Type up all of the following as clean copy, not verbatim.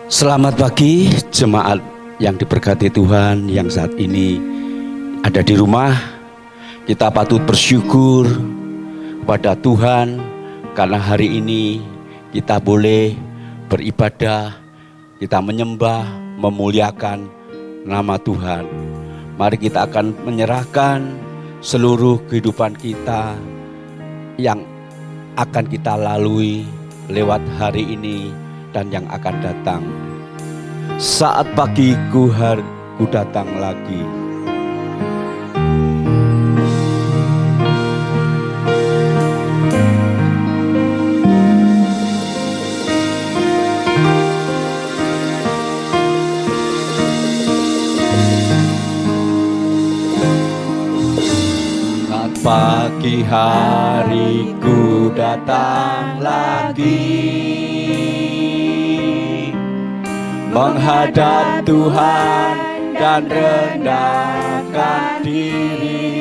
Selamat pagi jemaat yang diberkati Tuhan yang saat ini ada di rumah. Kita patut bersyukur kepada Tuhan karena hari ini kita boleh beribadah, kita menyembah, memuliakan nama Tuhan. Mari kita akan menyerahkan seluruh kehidupan kita yang akan kita lalui lewat hari ini dan yang akan datang. Saat pagiku ku datang lagi. Saat pagi hariku datang lagi, menghadap Tuhan dan rendahkan diri,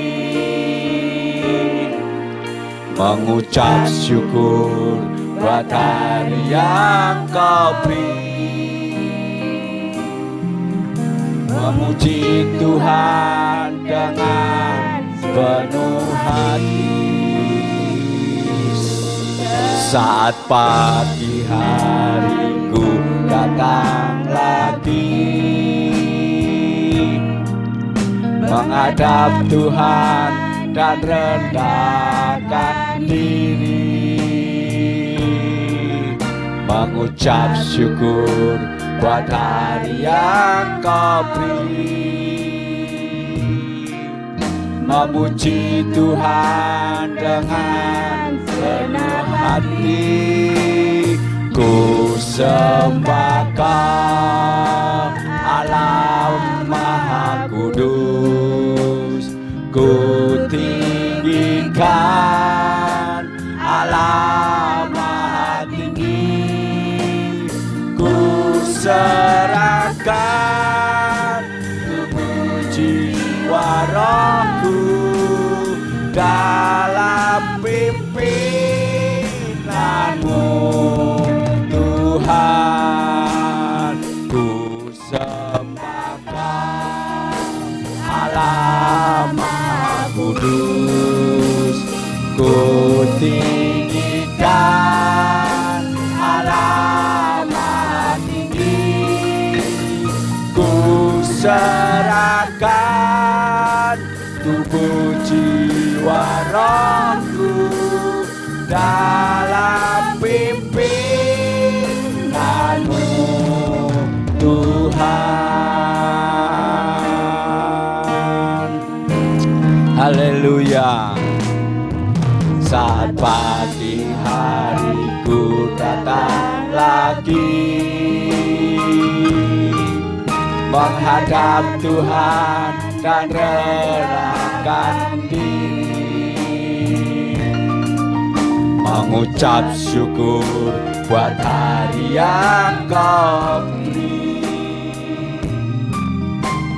mengucap syukur buat hari yang Kau beri, memuji Tuhan dengan penuh hati. Saat pagi hariku datang lagi, menghadap Tuhan dan rendahkan diri, mengucap syukur buat hari yang Kau beri, memuji Tuhan dengan penuh hati. Ku sembah Kau Allah Maha Kudus, ku tinggikan Allah Maha Tinggi, ku serahkan tubuh jiwa rohku dalam pimpinanmu Tuhan. Ku sembah Kau Allah Maha Kudus, ku tinggikan Allah Maha Tinggi, ku serahkan tubuh jiwa rohku dalam pimpinanmu Tuhan. Haleluya. saat pagi hariku datang lagi, menghadap Tuhan dan relakan diri, mengucap syukur buat hari yang Kau beri,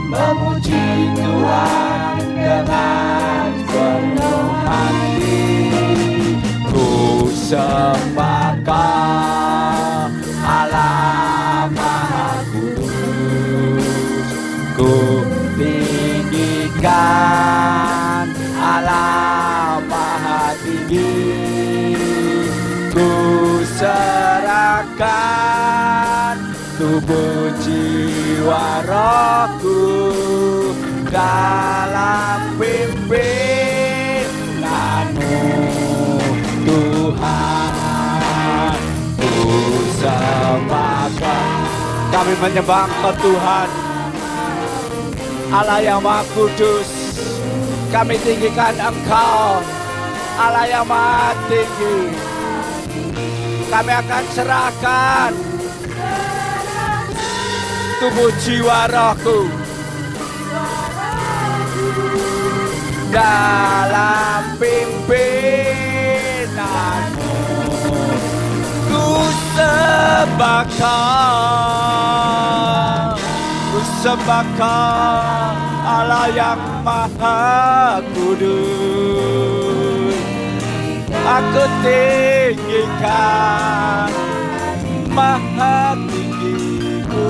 memuji Tuhan dengan penuh hati. Ku sembah Kau Allah Maha Kudus, ku tinggikan Allah Maha Tinggi, ku serahkan tubuh jiwa rohku dalam pimpinanmu Tuhan. Ku sembah Kau. Kami menyembah Engkau Tuhan Allah yang Maha Kudus. Kami tinggikan Engkau Allah yang Maha Tinggi. Kami akan serahkan tubuh jiwa rohku dalam pimpinanmu. Ku sembah Kau, ku sembah Kau Allah yang Maha Kudus. Aku tinggikan Maha Tinggi, ku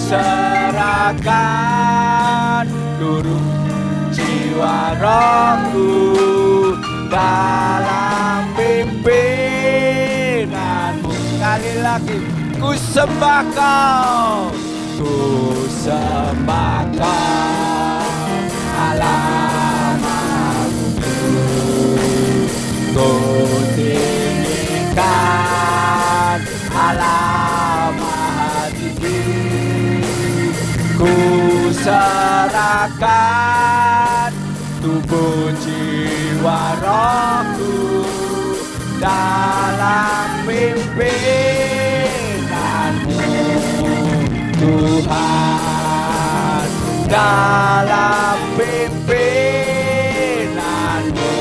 serahkan seluruh jiwa rohku dalam pimpinanmu. Sekali lagi, ku sembah Kau, ku sembah Kau Allah Maha Kudus. Ku tinggikan Allah Maha Tinggi, ku serahkan tubuh jiwa rohku dalam pimpinanmu Tuhan, dalam pimpinanmu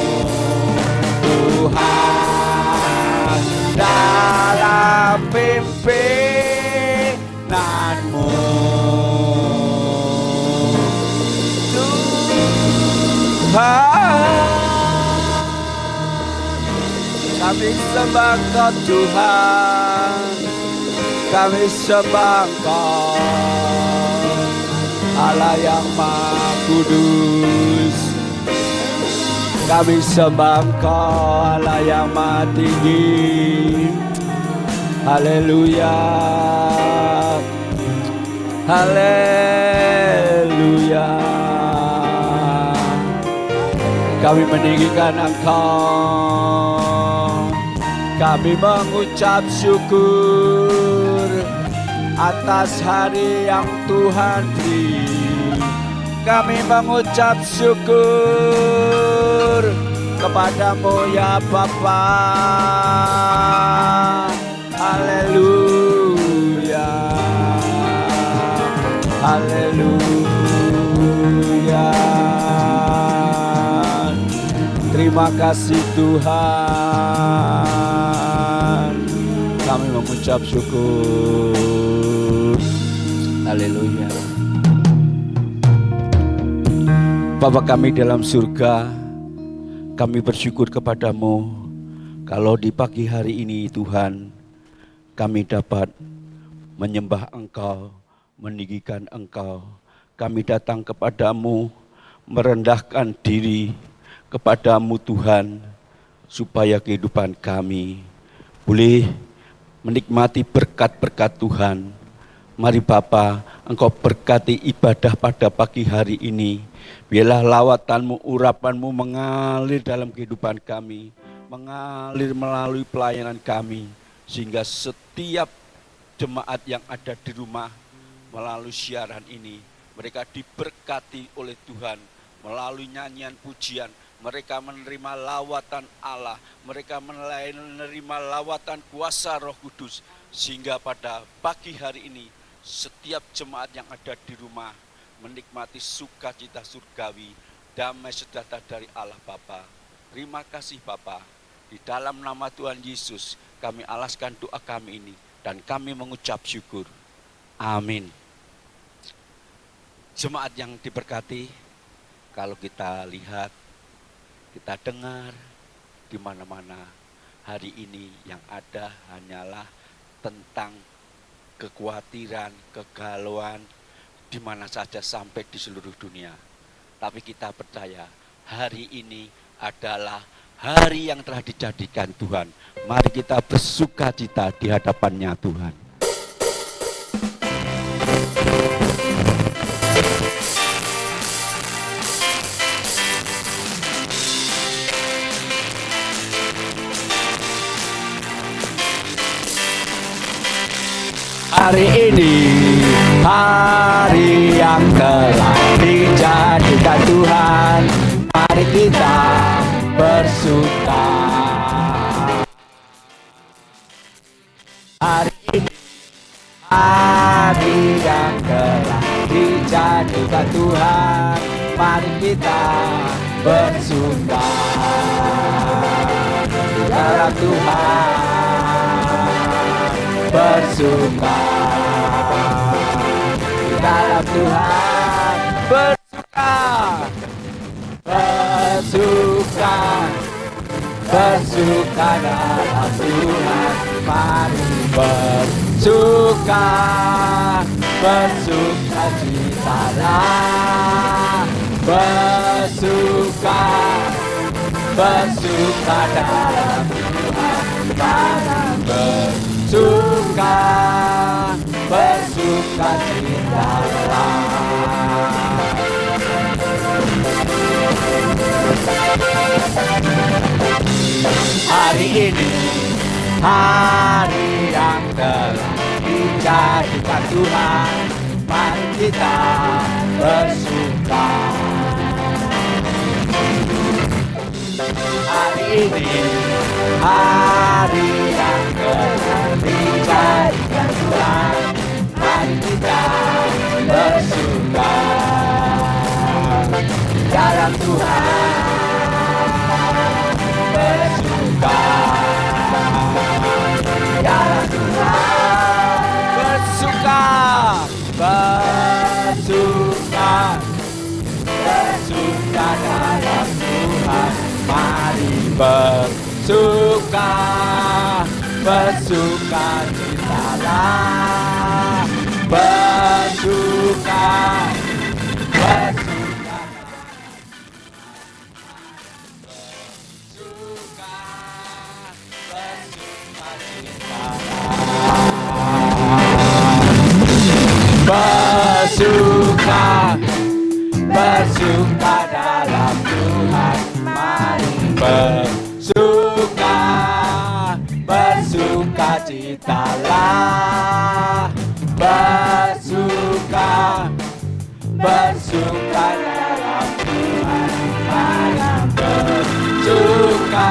Tuhan, dalam pimpinanmu Tuhan. Kami sembah Kau Tuhan, kami sembah Kau Allah yang Maha Kudus. Kami sembah Kau Allah yang Maha Tinggi. Haleluya, haleluya. Kami meninggikan Engkau, kami mengucap syukur atas hari yang Tuhan beri. Kami mengucap syukur kepadamu ya Bapa. Haleluya, haleluya. Terima kasih Tuhan, kami mengucap syukur. Haleluya. Bapa kami dalam surga, kami bersyukur kepadamu kalau di pagi hari ini Tuhan, kami dapat menyembah Engkau, meninggikan Engkau. Kami datang kepadamu, merendahkan diri kepadamu Tuhan, supaya kehidupan kami boleh menikmati berkat-berkat Tuhan. Mari Bapa, Engkau berkati ibadah pada pagi hari ini. Biarlah lawatanmu, urapanmu mengalir dalam kehidupan kami, mengalir melalui pelayanan kami, sehingga setiap jemaat yang ada di rumah melalui siaran ini, mereka diberkati oleh Tuhan melalui nyanyian pujian, Mereka menerima lawatan Allah, mereka menerima lawatan kuasa Roh Kudus, sehingga pada pagi hari ini setiap jemaat yang ada di rumah menikmati sukacita surgawi, damai sejahtera dari Allah Bapa. Terima kasih Bapa. Di dalam nama Tuhan Yesus kami alaskan doa kami ini dan kami mengucap syukur. Amin. Jemaat yang diberkati, kalau kita lihat, kita dengar di mana-mana hari ini yang ada hanyalah tentang kekhawatiran, kegalauan di mana saja sampai di seluruh dunia. Tapi kita percaya hari ini adalah hari yang telah dijadikan Tuhan. Mari kita bersukacita di hadapannya Tuhan. Hari ini hari yang telah dijadikan Tuhan, mari kita bersuka. Hari ini hari yang telah dijadikan Tuhan, mari kita bersuka dalam Tuhan, bersuka dalam Tuhan, bersuka, bersuka, bersuka dalam Tuhan, mari bersuka, bersuka citalah, bersuka, bersuka dalam Tuhan, mari bersuka, bersuka citalah. Hari ini hari yang telah dijadikan Tuhan, mari kita bersuka. Hari ini hari yang telah dijadikan Tuhan, mari kita bersuka dalam Tuhan, bersuka dalam Tuhan, bersuka, bersuka, bersuka dalam Tuhan, mari bersuka, bersuka citalah, bersuka, bersuka, bersuka, bersuka citalah, bersuka, bersuka dalam Tuhan, mari bersuka, bersuka citalah, bersuka, bersuka dalam Tuhan, mari bersuka,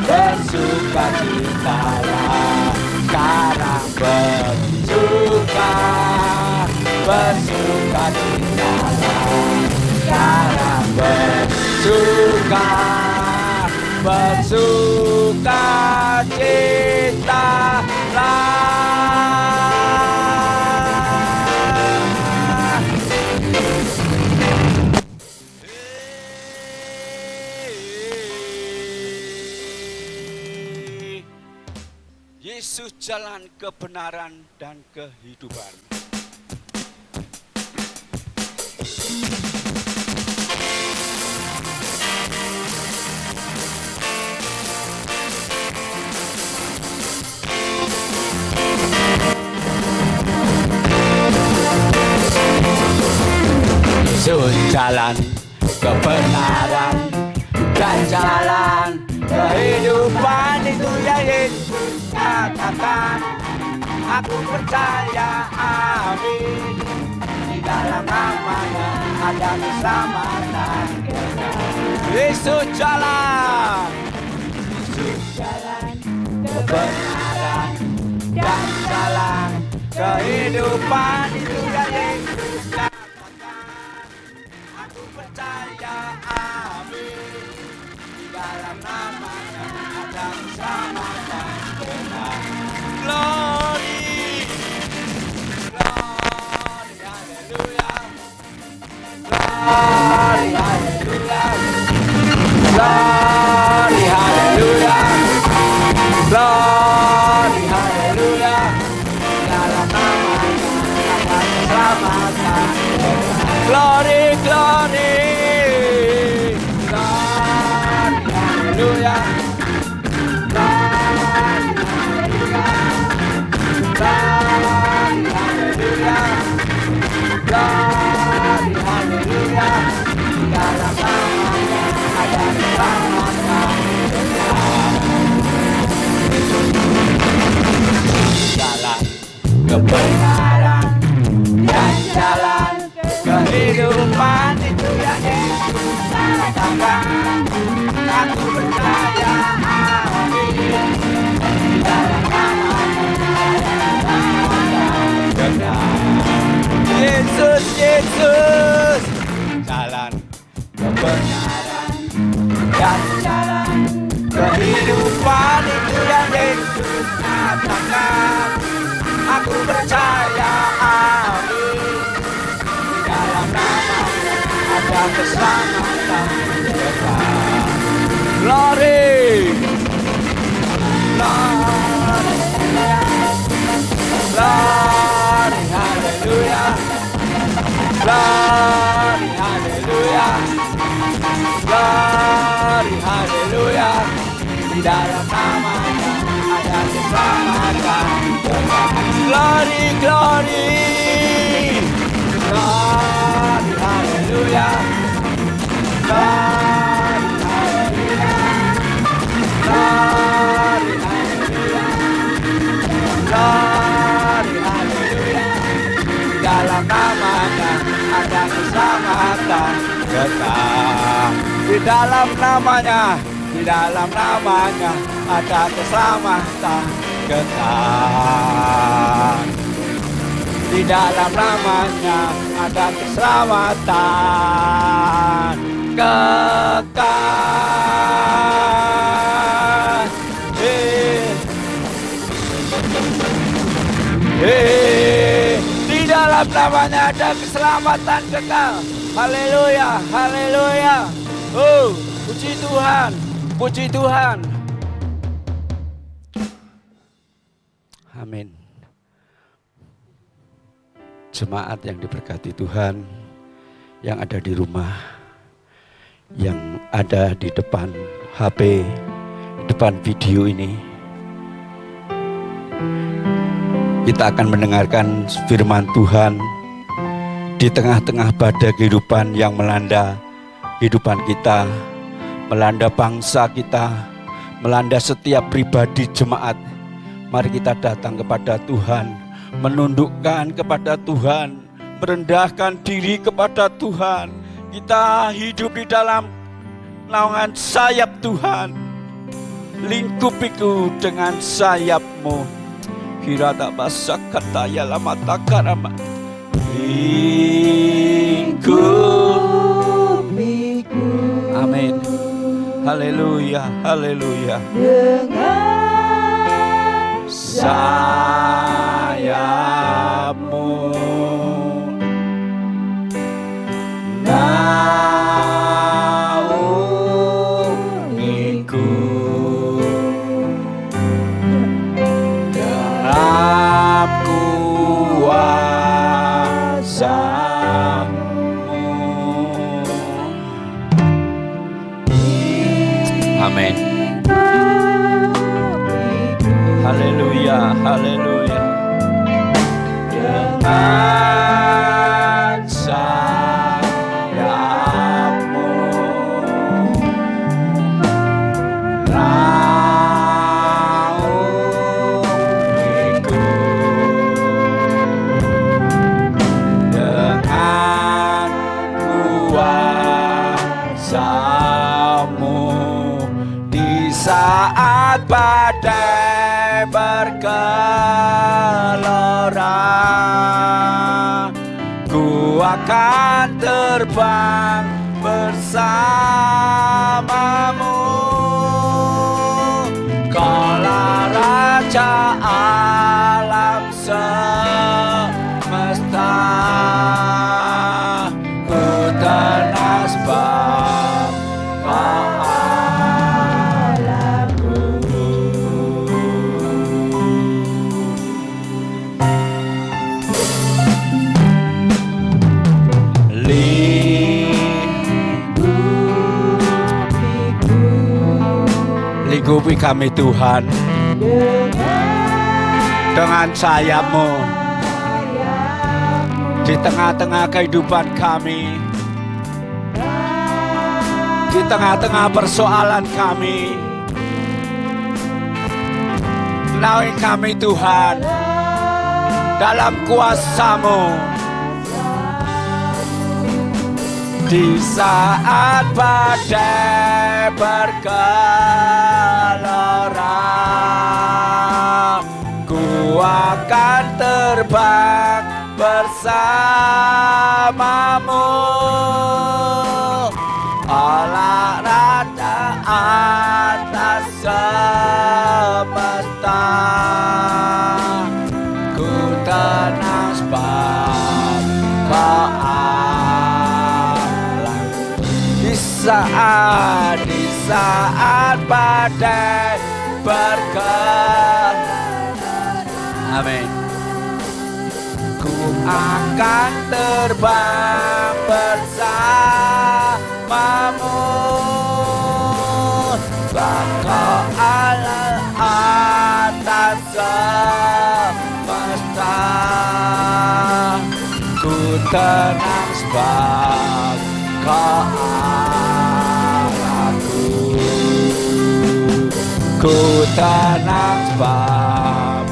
bersuka citalah, sekarang bersuka, bersuka citalah, sekarang bersuka, bersuka citalah. Yesus jalan kebenaran dan kehidupan. Yesus jalan kebenaran dan jalan kehidupan, itu yang Yesus katakan. Aku percaya, amin. Di dalam namanya ada keselamatan. Yesus jalan, Yesus jalan kebenaran dan jalan kehidupan. Itu yang Yesus katakan. Aku percaya, amin. Di dalam namanya ada keselamatan. Glory, glory, hallelujah. Glory, hallelujah. Glory, hallelujah. Glory, hallelujah. Dalam namanya ada keselamatan. Glory, glory. Glory, hallelujah. Glory, hallelujah. Di dalam namanya ada keselamatan. Jalan kebenaran dan jalan kehidupan. Itu yang Yesus katakan. Aku percaya, amin. Di dalam namanya ada keselamatan. Yesus, Yesus, jalan kebenaran dan jalan kehidupan. Itu yang Yesus katakan. Aku percaya, amin. Di dalam namanya ada keselamatan. Glory, glory, glory, hallelujah. Glory, hallelujah. Glory, hallelujah. Di dalam namanya ada keselamatan. Glory, glory. Glory, hallelujah. Glory, hallelujah. Glory, hallelujah. Glory, hallelujah. Dalam namanya ada keselamatan kekal. Di dalam namanya ada keselamatan kekal. Di dalam namanya ada keselamatan kekal. Di dalam namanya ada keselamatan kekal. Haleluya, haleluya. Oh, puji Tuhan, puji Tuhan. Amin. Jemaat yang diberkati Tuhan, yang ada di rumah, yang ada di depan HP, depan video ini, kita akan mendengarkan firman Tuhan di tengah-tengah badai kehidupan yang melanda kehidupan kita, melanda bangsa kita, melanda setiap pribadi jemaat. Mari kita datang kepada Tuhan, menundukkan kepada Tuhan, merendahkan diri kepada Tuhan. Kita hidup di dalam naungan sayap Tuhan. Lingkupiku dengan sayap-Mu. Kira tak basah kata ya lama tak karama. Lingkupiku. Amin. Haleluya, haleluya. Dengan sayap-Mu. Naungiku dalam kuasa-Mu. Amin. Haleluya, haleluya. Dengan sayap-Mu naungiku, dengan saat badai bergelora, ku akan terbang bersamamu. Kaulah Raja alam semesta, ku tenang sebab Kau Allahku. Lingkupi kami Tuhan dengan sayap-Mu di tengah-tengah kehidupan kami, di tengah-tengah persoalan kami. Naungi kami Tuhan dalam kuasa-Mu. Di saat badai bergelora, ku akan terbang bersamamu. Allah Raja atas semesta, ku tenang sebab Kau di saat badai bergelora. Amin. Ku akan terbang bersamamu. Kau Allah atas semesta, ku tenang sebab Kau Allahku. Ku tenang sebab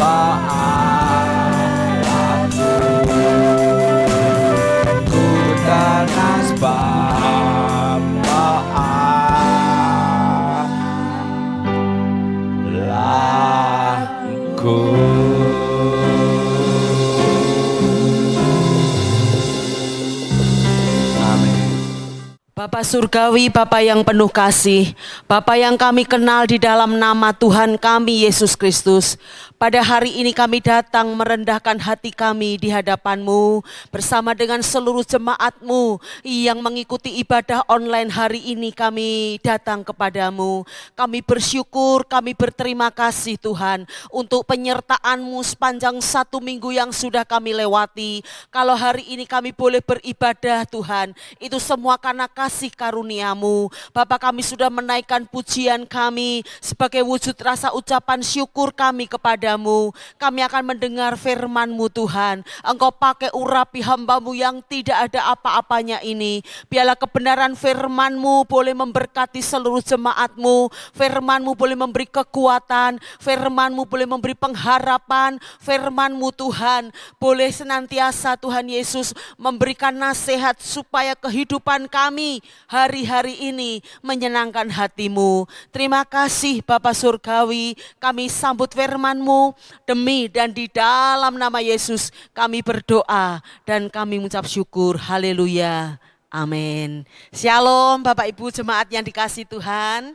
Kau Allahku. Ku tenang sebab Kau Allahku. Bapa Surgawi, Bapa yang penuh kasih, Bapa yang kami kenal di dalam nama Tuhan kami Yesus Kristus. Pada hari ini kami datang merendahkan hati kami di hadapan-Mu bersama dengan seluruh jemaat-Mu yang mengikuti ibadah online hari ini. Kami datang kepadamu. Kami bersyukur, kami berterima kasih Tuhan untuk penyertaan-Mu sepanjang 1 minggu yang sudah kami lewati. Kalau hari ini kami boleh beribadah Tuhan, itu semua karena kasih karunia-Mu. Bapa, kami sudah menaikkan pujian kami sebagai wujud rasa ucapan syukur kami kepadamu. Kami akan mendengar firman-Mu Tuhan. Engkau pakai urapi hamba-Mu yang tidak ada apa-apanya ini. Biarlah kebenaran firman-Mu boleh memberkati seluruh jemaat-Mu. Firman-Mu boleh memberi kekuatan. Firman-Mu boleh memberi pengharapan. Firman-Mu Tuhan boleh senantiasa Tuhan Yesus memberikan nasihat supaya kehidupan kami hari-hari ini menyenangkan hati-Mu. Terima kasih Bapa Surgawi, kami sambut firman-Mu demi dan di dalam nama Yesus kami berdoa dan kami mengucap syukur. Haleluya. Amin. Shalom Bapak Ibu jemaat yang dikasihi Tuhan.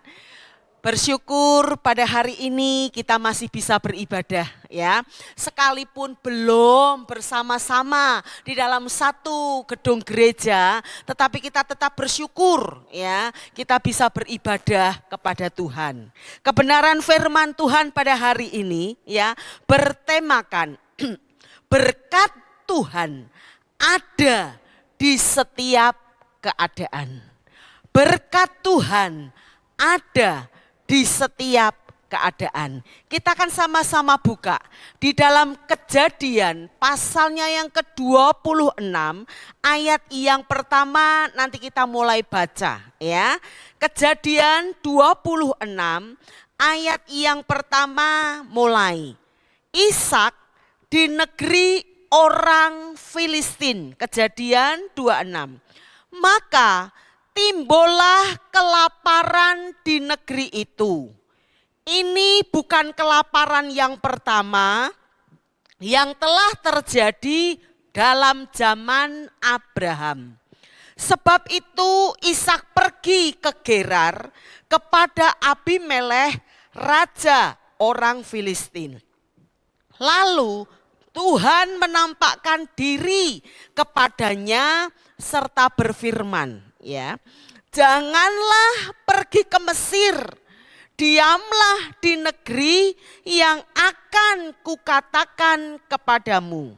Bersyukur pada hari ini kita masih bisa beribadah ya. Sekalipun belum bersama-sama di dalam satu gedung gereja, tetapi kita tetap bersyukur ya. Kita bisa beribadah kepada Tuhan. Kebenaran firman Tuhan pada hari ini ya bertemakan berkat Tuhan ada di setiap keadaan. Berkat Tuhan ada di setiap keadaan. Kita akan sama-sama buka di dalam Kejadian pasalnya yang ke-26 ayat yang pertama, nanti kita mulai baca ya. Kejadian 26 ayat yang pertama mulai. Ishak di negeri orang Filistin, Kejadian 26. Maka timbullah kelaparan di negeri itu, ini bukan kelaparan yang pertama yang telah terjadi dalam zaman Abraham. Sebab itu Ishak pergi ke Gerar kepada Abimelekh, raja orang Filistin. Lalu Tuhan menampakkan diri kepadanya serta berfirman, ya, janganlah pergi ke Mesir, diamlah di negeri yang akan kukatakan kepadamu.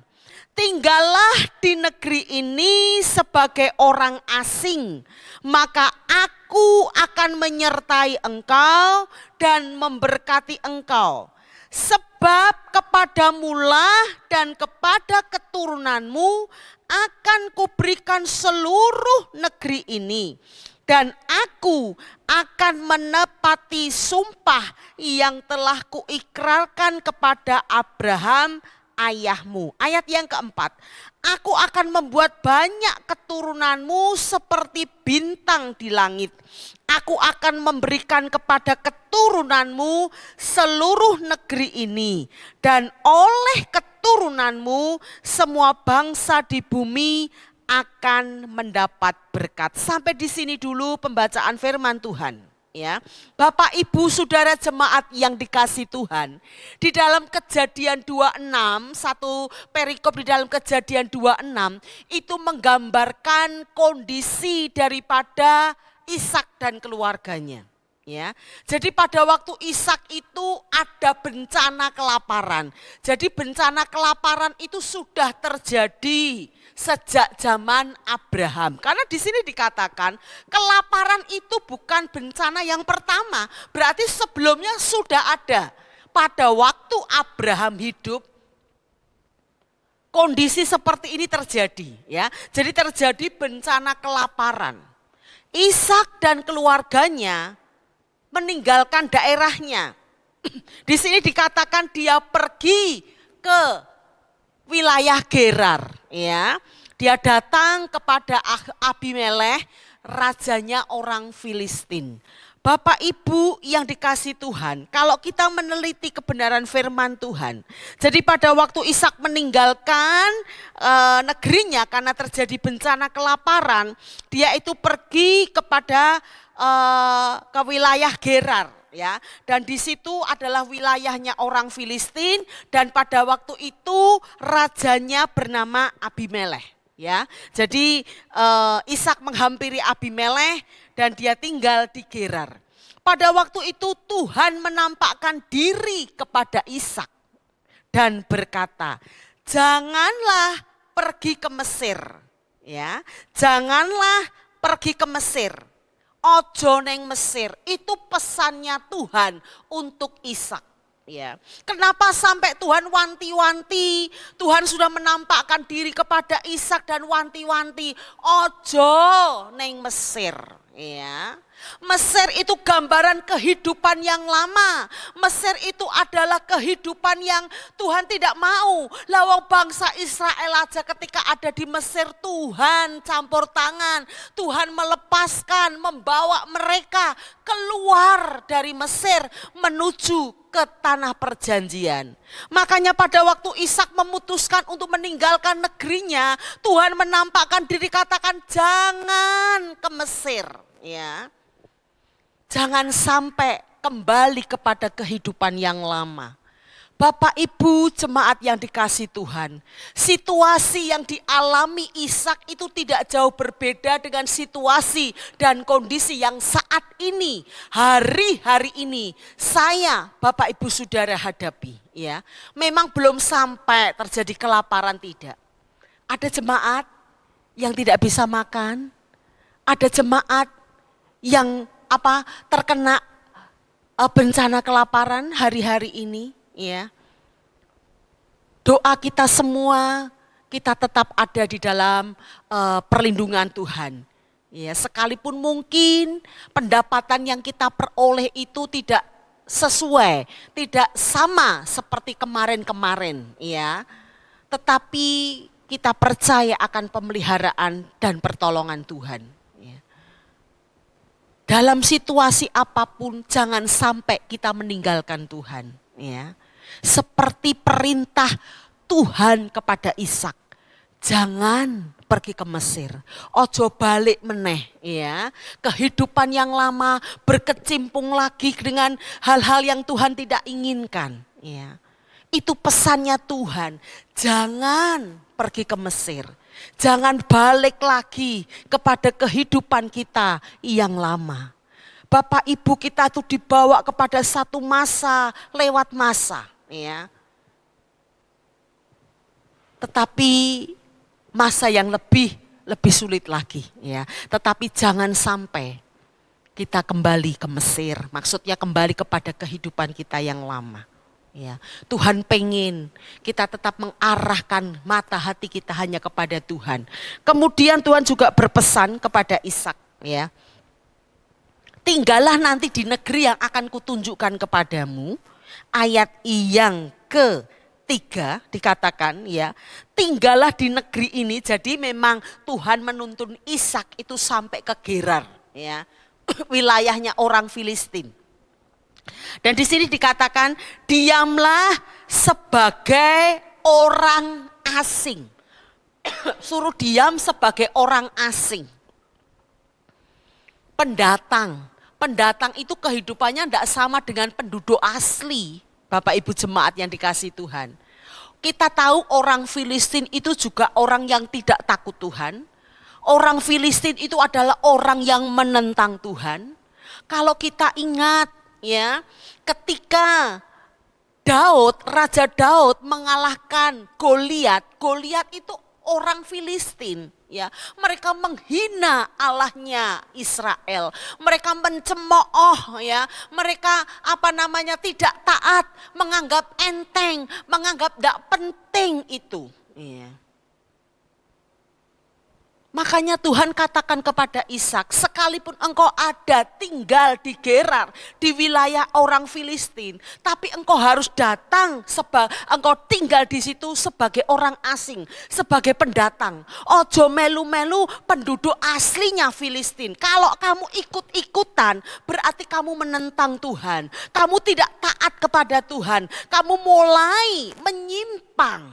Tinggallah di negeri ini sebagai orang asing, maka aku akan menyertai engkau dan memberkati engkau. Sebab kepadamulah dan kepada keturunanmu akan kuberikan seluruh negeri ini. Dan aku akan menepati sumpah yang telah kuikrarkan kepada Abraham ayahmu. Ayat yang keempat, aku akan membuat banyak keturunanmu seperti bintang di langit. Aku akan memberikan kepada keturunanmu seluruh negeri ini. Dan oleh keturunanmu semua bangsa di bumi akan mendapat berkat. Sampai di sini dulu pembacaan firman Tuhan. Ya, Bapak Ibu Saudara jemaat yang dikasih Tuhan, di dalam Kejadian 26, satu perikop di dalam Kejadian 26 itu menggambarkan kondisi daripada Ishak dan keluarganya. Ya, jadi pada waktu Ishak itu ada bencana kelaparan. Jadi bencana kelaparan itu sudah terjadi sejak zaman Abraham. Karena di sini dikatakan kelaparan itu bukan bencana yang pertama. Berarti sebelumnya sudah ada. Pada waktu Abraham hidup, kondisi seperti ini terjadi. Ya, jadi terjadi bencana kelaparan. Ishak dan keluarganya meninggalkan daerahnya. Di sini dikatakan dia pergi ke wilayah Gerar, ya. Dia datang kepada Abimelekh, rajanya orang Filistin. Bapak Ibu yang dikasih Tuhan, kalau kita meneliti kebenaran firman Tuhan. Jadi pada waktu Ishak meninggalkan negerinya karena terjadi bencana kelaparan, dia itu pergi kepada ke wilayah Gerar. Ya, dan di situ adalah wilayahnya orang Filistin dan pada waktu itu rajanya bernama Abimelekh. Ya, jadi Ishak menghampiri Abimelekh dan dia tinggal di Gerar. Pada waktu itu Tuhan menampakkan diri kepada Ishak dan berkata, janganlah pergi ke Mesir, ya, janganlah pergi ke Mesir. Ojo neng Mesir, itu pesannya Tuhan untuk Ishak. Ya, kenapa sampai Tuhan wanti-wanti? Tuhan sudah menampakkan diri kepada Ishak dan wanti-wanti, ojo neng Mesir. Ya, Mesir itu gambaran kehidupan yang lama. Mesir itu adalah kehidupan yang Tuhan tidak mau. Lawang bangsa Israel aja ketika ada di Mesir Tuhan campur tangan. Tuhan melepaskan, membawa mereka keluar dari Mesir menuju ke tanah perjanjian. Makanya pada waktu Ishak memutuskan untuk meninggalkan negerinya, Tuhan menampakkan diri, katakan jangan ke Mesir. Ya, jangan sampai kembali kepada kehidupan yang lama. Bapak Ibu jemaat yang dikasih Tuhan, situasi yang dialami Ishak itu tidak jauh berbeda dengan situasi dan kondisi yang saat ini, hari-hari ini saya Bapak Ibu Saudara hadapi. Ya, memang belum sampai terjadi kelaparan, tidak. Ada jemaat yang tidak bisa makan, ada jemaat yang terkena bencana kelaparan hari-hari ini, ya. Doa kita semua, kita tetap ada di dalam perlindungan Tuhan. Ya, sekalipun mungkin pendapatan yang kita peroleh itu tidak sesuai, tidak sama seperti kemarin-kemarin, ya. Tetapi kita percaya akan pemeliharaan dan pertolongan Tuhan. dalam situasi apapun jangan sampai kita meninggalkan Tuhan, ya. Seperti perintah Tuhan kepada Ishak, jangan pergi ke Mesir, ojo balik meneh, ya. Kehidupan yang lama berkecimpung lagi dengan hal-hal yang Tuhan tidak inginkan, ya. Itu pesannya Tuhan, jangan pergi ke Mesir. Jangan balik lagi kepada kehidupan kita yang lama. Bapak Ibu, kita tuh dibawa kepada satu masa lewat masa, ya. Tetapi masa yang lebih sulit lagi, ya. Tetapi jangan sampai kita kembali ke Mesir. Maksudnya kembali kepada kehidupan kita yang lama. Ya, Tuhan pengen kita tetap mengarahkan mata hati kita hanya kepada Tuhan. Kemudian Tuhan juga berpesan kepada Ishak, ya. Tinggallah nanti di negeri yang akan kutunjukkan kepadamu. Ayat yang ketiga dikatakan, ya, tinggallah di negeri ini. Jadi memang Tuhan menuntun Ishak itu sampai ke Gerar, ya. Wilayahnya orang Filistin. Dan di sini dikatakan, diamlah sebagai orang asing. Suruh diam sebagai orang asing. Pendatang. Pendatang itu kehidupannya tidak sama dengan penduduk asli. Bapak Ibu jemaat yang dikasihi Tuhan. Kita tahu orang Filistin itu juga orang yang tidak takut Tuhan. Orang Filistin itu adalah orang yang menentang Tuhan. Kalau kita ingat, ya, ketika Raja Daud mengalahkan Goliat. Goliat itu orang Filistin, ya. Mereka menghina Allahnya Israel. Mereka mencemooh, ya. Mereka tidak taat, menganggap enteng, menganggap tidak penting itu, ya. Makanya Tuhan katakan kepada Ishak, sekalipun engkau ada tinggal di Gerar, di wilayah orang Filistin, tapi engkau harus datang, engkau tinggal di situ sebagai orang asing, sebagai pendatang. Ojo melu-melu penduduk aslinya Filistin. Kalau kamu ikut-ikutan, berarti kamu menentang Tuhan. Kamu tidak taat kepada Tuhan. Kamu mulai menyimpang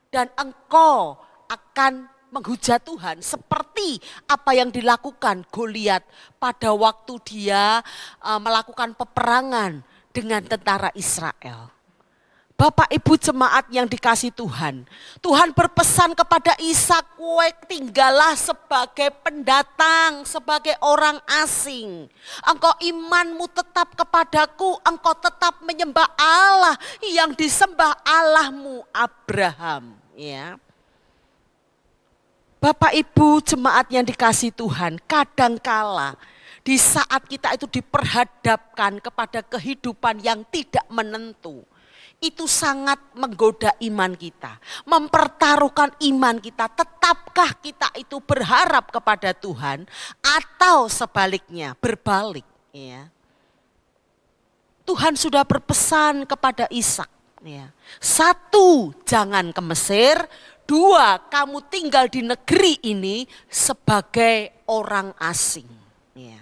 dan engkau akan menghujat Tuhan seperti apa yang dilakukan Goliat pada waktu dia melakukan peperangan dengan tentara Israel. Bapak Ibu jemaat yang dikasihi Tuhan, Tuhan berpesan kepada Ishak, kowe tinggallah sebagai pendatang, sebagai orang asing. Engkau imanmu tetap kepadaku, engkau tetap menyembah Allah yang disembah Allahmu Abraham, ya. Bapak Ibu jemaat yang dikasihi Tuhan, kadangkala di saat kita itu diperhadapkan kepada kehidupan yang tidak menentu, itu sangat menggoda iman kita, mempertaruhkan iman kita. Tetapkah kita itu berharap kepada Tuhan atau sebaliknya berbalik, ya. Tuhan sudah berpesan kepada Ishak, ya. 1, jangan ke Mesir. 2, kamu tinggal di negeri ini sebagai orang asing, ya.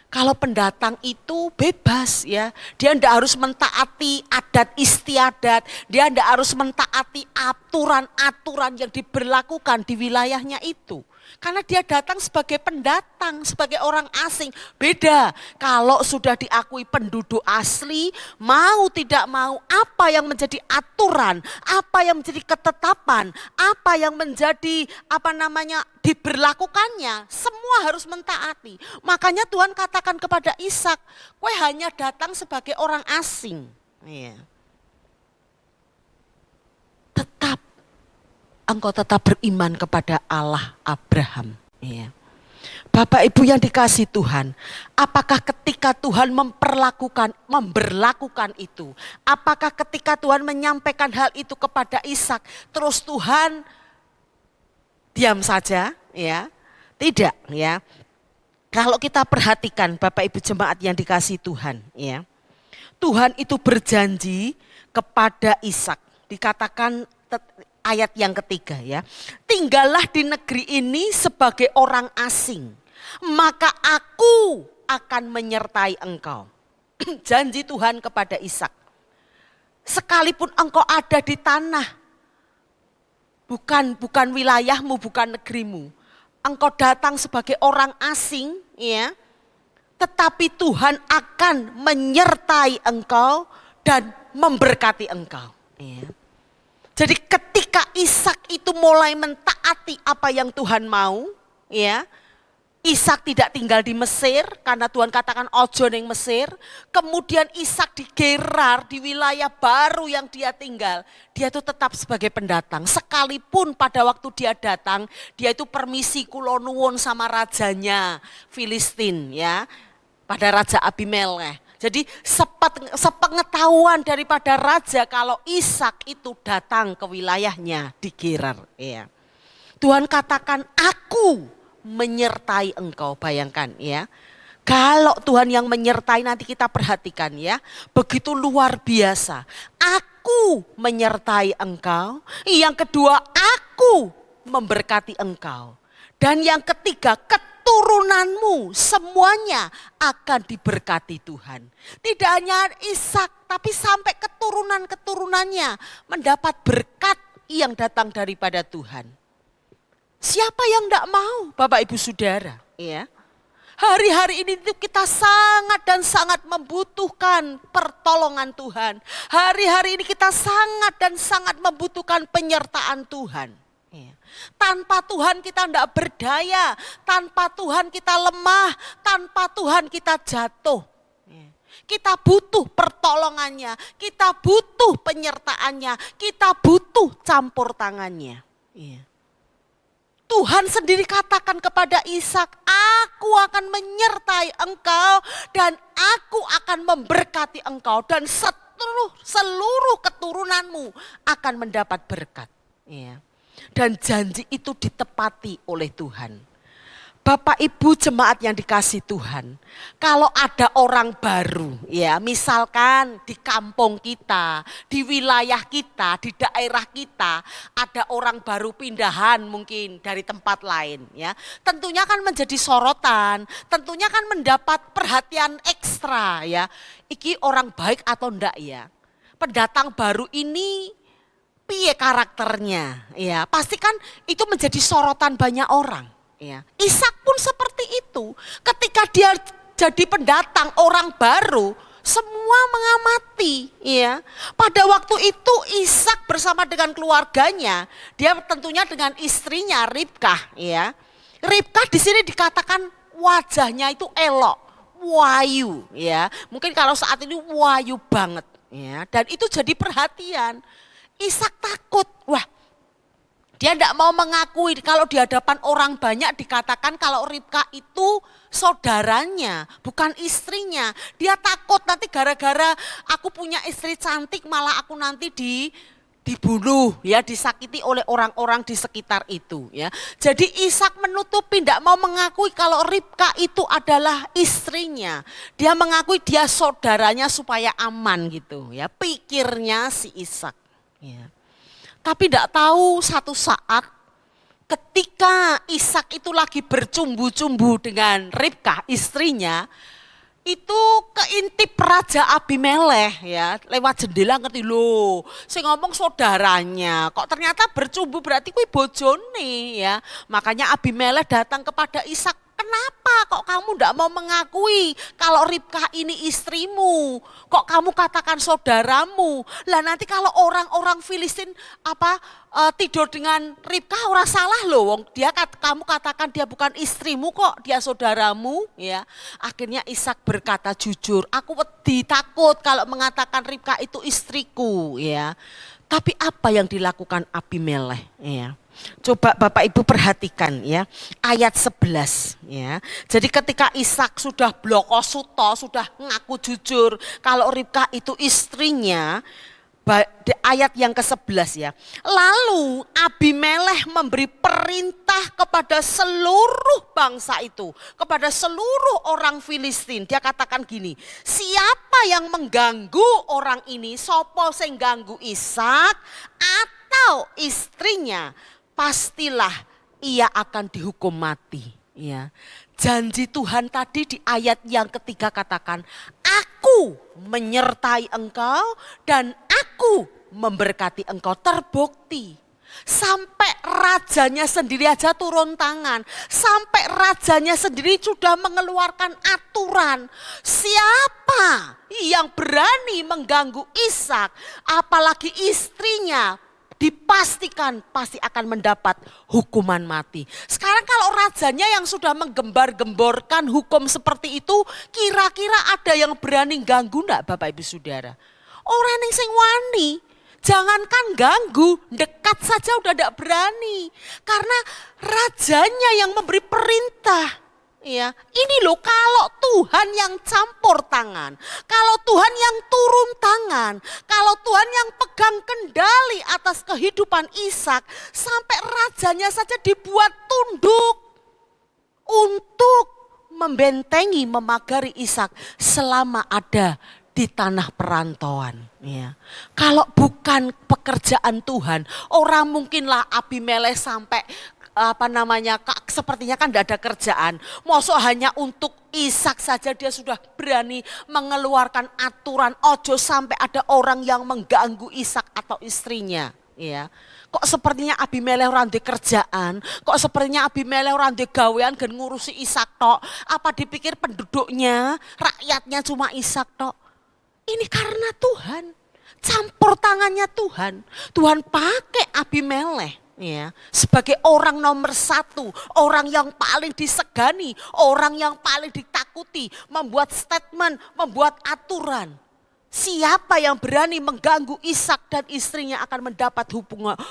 Kalau pendatang itu bebas, ya. Dia tidak harus mentaati adat istiadat, dia tidak harus mentaati aturan-aturan yang diberlakukan di wilayahnya itu. Karena dia datang sebagai pendatang, sebagai orang asing. Beda kalau sudah diakui penduduk asli, mau tidak mau, apa yang menjadi aturan, apa yang menjadi ketetapan, apa yang menjadi diberlakukannya, semua harus mentaati. Makanya Tuhan katakan kepada Ishak, kowe hanya datang sebagai orang asing. Iya. Engkau tetap beriman kepada Allah Abraham. Ya. Bapak Ibu yang dikasihi Tuhan, apakah ketika Tuhan memberlakukan itu, apakah ketika Tuhan menyampaikan hal itu kepada Ishak, terus Tuhan diam saja? Ya, tidak, ya. Kalau kita perhatikan Bapak Ibu jemaat yang dikasihi Tuhan, ya, Tuhan itu berjanji kepada Ishak, dikatakan ayat yang ketiga, ya. Tinggallah di negeri ini sebagai orang asing. Maka aku akan menyertai engkau. Janji Tuhan kepada Ishak. Sekalipun engkau ada di tanah, bukan wilayahmu, bukan negerimu. Engkau datang sebagai orang asing, ya. Tetapi Tuhan akan menyertai engkau dan memberkati engkau. Ya. Jadi ketika Ishak itu mulai mentaati apa yang Tuhan mau, ya. Ishak tidak tinggal di Mesir karena Tuhan katakan ojo ning Mesir. Kemudian Ishak di Gerar, di wilayah baru yang dia tinggal. Dia itu tetap sebagai pendatang. Sekalipun pada waktu dia datang, dia itu permisi kulo nuwun sama rajanya Filistin, ya. Pada Raja Abimelekh. Jadi sepengetahuan daripada raja kalau Ishak itu datang ke wilayahnya di Gerar, ya. Tuhan katakan aku menyertai engkau, bayangkan ya. Kalau Tuhan yang menyertai, nanti kita perhatikan ya, begitu luar biasa. Aku menyertai engkau. Yang kedua, aku memberkati engkau. Dan yang ketiga, keturunanmu semuanya akan diberkati Tuhan. Tidak hanya Ishak, tapi sampai keturunan-keturunannya mendapat berkat yang datang daripada Tuhan. Siapa yang tidak mau, Bapak Ibu Saudara? Ya. Hari-hari ini itu kita sangat dan sangat membutuhkan pertolongan Tuhan. Hari-hari ini kita sangat dan sangat membutuhkan penyertaan Tuhan. Ya. Tanpa Tuhan kita tidak berdaya, tanpa Tuhan kita lemah, tanpa Tuhan kita jatuh. Ya. Kita butuh pertolongannya, kita butuh penyertaannya, kita butuh campur tangannya. Ya. Tuhan sendiri katakan kepada Ishak, aku akan menyertai engkau dan aku akan memberkati engkau dan seluruh keturunanmu akan mendapat berkat. Ya. Dan janji itu ditepati oleh Tuhan. Bapak Ibu jemaat yang dikasih Tuhan, kalau ada orang baru, ya misalkan di kampung kita, di wilayah kita, di daerah kita, ada orang baru pindahan mungkin dari tempat lain, ya tentunya kan menjadi sorotan, tentunya kan mendapat perhatian ekstra, ya iki orang baik atau enggak ya, pendatang baru ini piye karakternya, ya pasti kan itu menjadi sorotan banyak orang. Ya. Ishak pun seperti itu. Ketika dia jadi pendatang, orang baru, semua mengamati. Ya. Pada waktu itu Ishak bersama dengan keluarganya, dia tentunya dengan istrinya Ribkah. Ya. Ribkah di sini dikatakan wajahnya itu elok, wayu. Ya. Mungkin kalau saat ini wayu banget. Ya. Dan itu jadi perhatian. Ishak takut, wah. Dia tidak mau mengakui kalau di hadapan orang banyak dikatakan kalau Ribkah itu saudaranya, bukan istrinya. Dia takut nanti gara-gara aku punya istri cantik malah aku nanti dibunuh, ya disakiti oleh orang-orang di sekitar itu. Ya. Jadi Ishak menutupi, tidak mau mengakui kalau Ribkah itu adalah istrinya. Dia mengakui dia saudaranya supaya aman gitu. Ya, pikirnya si Ishak. Ya. Tapi tidak tahu satu saat ketika Ishak itu lagi bercumbu-cumbu dengan Ribkah istrinya, itu keintip Raja Abimelekh ya, lewat jendela ngerti loh, saya ngomong saudaranya, kok ternyata bercumbu berarti kuwi bojone ya. Makanya Abimelekh datang kepada Ishak, kenapa kok kamu tidak mau mengakui kalau Ribkah ini istrimu? Kok kamu katakan saudaramu? Lah nanti kalau orang-orang Filistin tidur dengan Ribkah orang salah loh. Wong kamu katakan dia bukan istrimu kok, dia saudaramu ya. Akhirnya Ishak berkata jujur, aku takut kalau mengatakan Ribkah itu istriku ya. Tapi apa yang dilakukan Abimelekh ya? Coba Bapak Ibu perhatikan ya, ayat 11 ya. Jadi ketika Ishak sudah blokosuto, sudah ngaku jujur kalau Ribkah itu istrinya, ayat yang ke-11 ya. Lalu Abimelekh memberi perintah kepada seluruh bangsa itu, kepada seluruh orang Filistin. Dia katakan gini, siapa yang mengganggu orang ini, sopo sing ganggu Ishak atau istrinya, pastilah ia akan dihukum mati. Ya. janji Tuhan tadi di ayat yang ketiga katakan, aku menyertai engkau dan aku memberkati engkau. Terbukti. Sampai rajanya sendiri aja turun tangan. Sampai rajanya sendiri sudah mengeluarkan aturan. Siapa yang berani mengganggu Ishak, apalagi istrinya, dipastikan pasti akan mendapat hukuman mati. Sekarang kalau rajanya yang sudah menggembar-gemborkan hukum seperti itu, kira-kira ada yang berani ganggu enggak Bapak Ibu Saudara? Orang yang sing wani. Jangankan ganggu, dekat saja udah tidak berani. Karena rajanya yang memberi perintah. Ya, ini loh kalau Tuhan yang campur tangan. Kalau Tuhan yang turun tangan. Kalau Tuhan yang pegang kendali atas kehidupan Ishak. Sampai rajanya saja dibuat tunduk. Untuk membentengi, memagari Ishak selama ada di tanah perantauan. Ya. Kalau bukan pekerjaan Tuhan, orang mungkinlah Abimelekh sampai sepertinya kan tidak ada kerjaan. Mosok hanya untuk Ishak saja dia sudah berani mengeluarkan aturan, ojo sampai ada orang yang mengganggu Ishak atau istrinya. Ya. Kok sepertinya Abimelekh ora ndek kerjaan, kok sepertinya Abimelekh ora ndek gawean gen ngurusi Ishak tok. Apa dipikir penduduknya, rakyatnya cuma Ishak tok? Ini karena Tuhan, campur tangannya Tuhan. Tuhan pakai Abimelekh ya, sebagai orang nomor satu, orang yang paling disegani, orang yang paling ditakuti, membuat statement, membuat aturan. Siapa yang berani mengganggu Ishak dan istrinya akan mendapat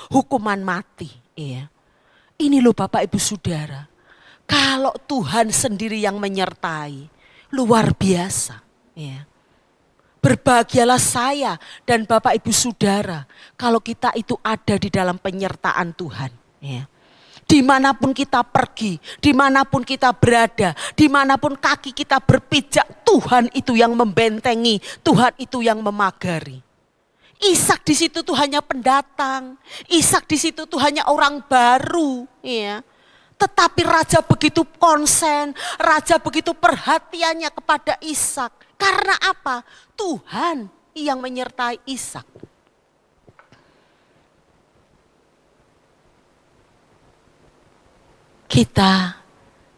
hukuman mati. Ya. Ini loh Bapak Ibu Saudara, kalau Tuhan sendiri yang menyertai, luar biasa. Ya. Berbahagialah saya dan Bapak Ibu Saudara kalau kita itu ada di dalam penyertaan Tuhan. Ya. Dimanapun kita pergi, dimanapun kita berada, dimanapun kaki kita berpijak, Tuhan itu yang membentengi, Tuhan itu yang memagari. Ishak di situ tuh hanya pendatang, Ishak di situ tuh hanya orang baru. Ya. Tetapi raja begitu konsen, raja begitu perhatiannya kepada Ishak. Karena apa? Tuhan yang menyertai Ishak. Kita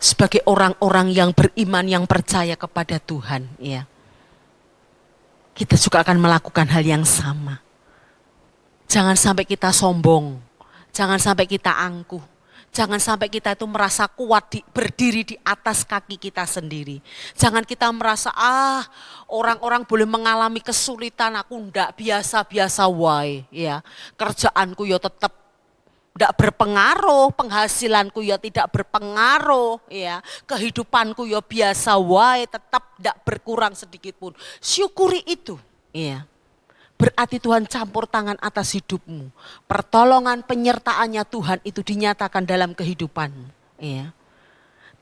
sebagai orang-orang yang beriman, yang percaya kepada Tuhan, ya, kita juga akan melakukan hal yang sama. Jangan sampai kita sombong, jangan sampai kita angkuh. Jangan sampai kita itu merasa kuat berdiri di atas kaki kita sendiri. Jangan kita merasa orang-orang boleh mengalami kesulitan, aku ndak biasa-biasa wae ya. Kerjaanku ya tetap ndak berpengaruh, penghasilanku ya tidak berpengaruh ya. Kehidupanku ya biasa wae, tetap ndak berkurang sedikit pun. Syukuri itu ya. Berarti Tuhan campur tangan atas hidupmu. Pertolongan penyertaannya Tuhan itu dinyatakan dalam kehidupanmu. Ya.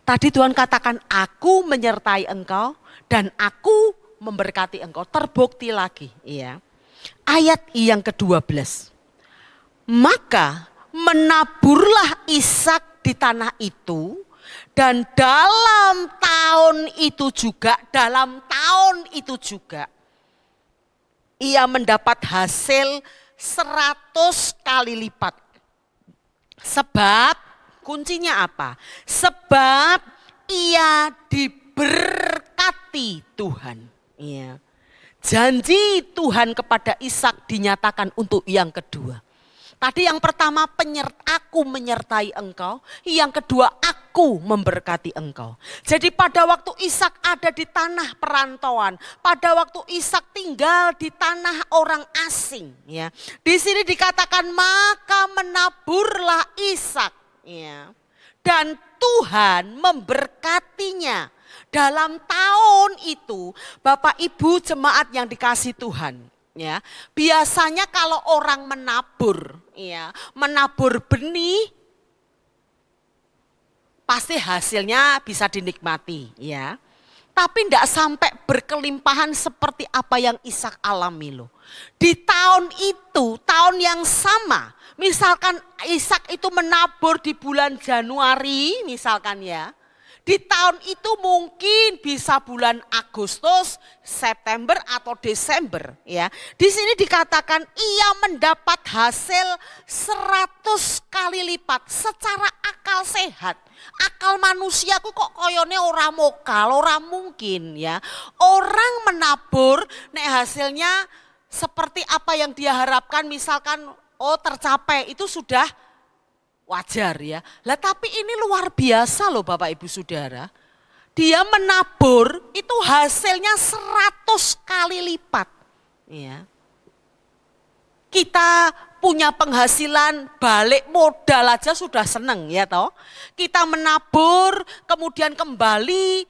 Tadi Tuhan katakan aku menyertai engkau dan aku memberkati engkau. Terbukti lagi. Ya. Ayat yang ke-12. Maka menaburlah Ishak di tanah itu dan dalam tahun itu juga ia mendapat hasil 100 kali lipat. Sebab kuncinya apa? Sebab ia diberkati Tuhan. Ya. Janji Tuhan kepada Ishak dinyatakan untuk yang kedua. Tadi yang pertama aku menyertai engkau, yang kedua aku memberkati engkau. Jadi pada waktu Ishak ada di tanah perantauan, pada waktu Ishak tinggal di tanah orang asing, ya. Di sini dikatakan maka menaburlah Ishak, ya. Dan Tuhan memberkatinya. Dalam tahun itu, Bapak Ibu jemaat yang dikasihi Tuhan, ya, biasanya kalau orang menabur, ya, menabur benih, pasti hasilnya bisa dinikmati, ya. Tapi tidak sampai berkelimpahan seperti apa yang Ishak alami loh. Di tahun itu, tahun yang sama, misalkan Ishak itu menabur di bulan Januari, misalkan ya, Di tahun itu mungkin bisa bulan Agustus, September atau Desember ya. Di sini dikatakan ia mendapat hasil 100 kali lipat secara akal sehat. Akal manusiaku kok koyone ora mokal, ora mungkin ya. Orang menabur nek hasilnya seperti apa yang dia harapkan, misalkan tercapai, itu sudah wajar ya. Lah tapi ini luar biasa loh Bapak Ibu Saudara. Dia menabur itu hasilnya 100 kali lipat. Ya. Kita punya penghasilan balik modal aja sudah seneng ya toh. Kita menabur kemudian kembali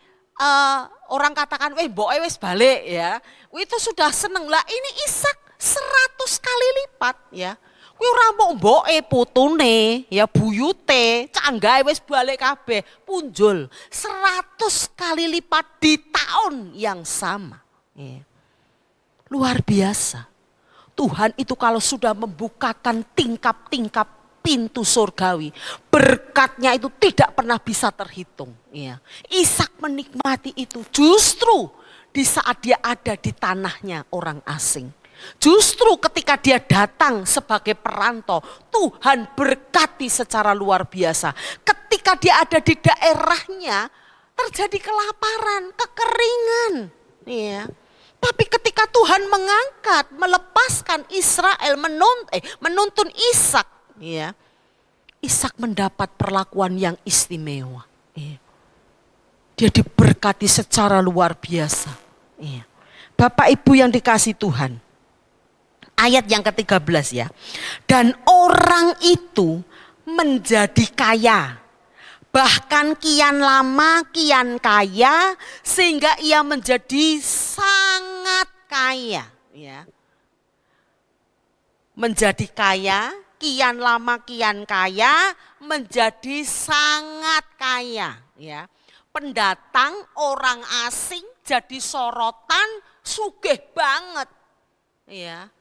orang katakan mbok wis balik ya. Itu sudah seneng. Lah ini Ishak 100 kali lipat ya. Kuwi ora mok mboke putune, ya buyute, canggahe wis balik kabeh, punjul 100 kali lipat di tahun yang sama. Ya. Luar biasa. Tuhan itu kalau sudah membukakan tingkap-tingkap pintu surgawi, berkatnya itu tidak pernah bisa terhitung. Ya. Ishak menikmati itu justru di saat dia ada di tanahnya orang asing. Justru ketika dia datang sebagai perantau, Tuhan berkati secara luar biasa. Ketika dia ada di daerahnya, terjadi kelaparan, kekeringan. Ya. Tapi ketika Tuhan mengangkat, melepaskan Israel, menuntun Ishak, ya, Ishak mendapat perlakuan yang istimewa. Ya. Dia diberkati secara luar biasa. Ya. Bapak Ibu yang dikasih Tuhan. Ayat yang ke-13 ya. Dan orang itu menjadi kaya. Bahkan kian lama kian kaya sehingga ia menjadi sangat kaya. Ya. Menjadi kaya, kian lama kian kaya, menjadi sangat kaya. Ya. Pendatang orang asing jadi sorotan, sugih banget. Ya.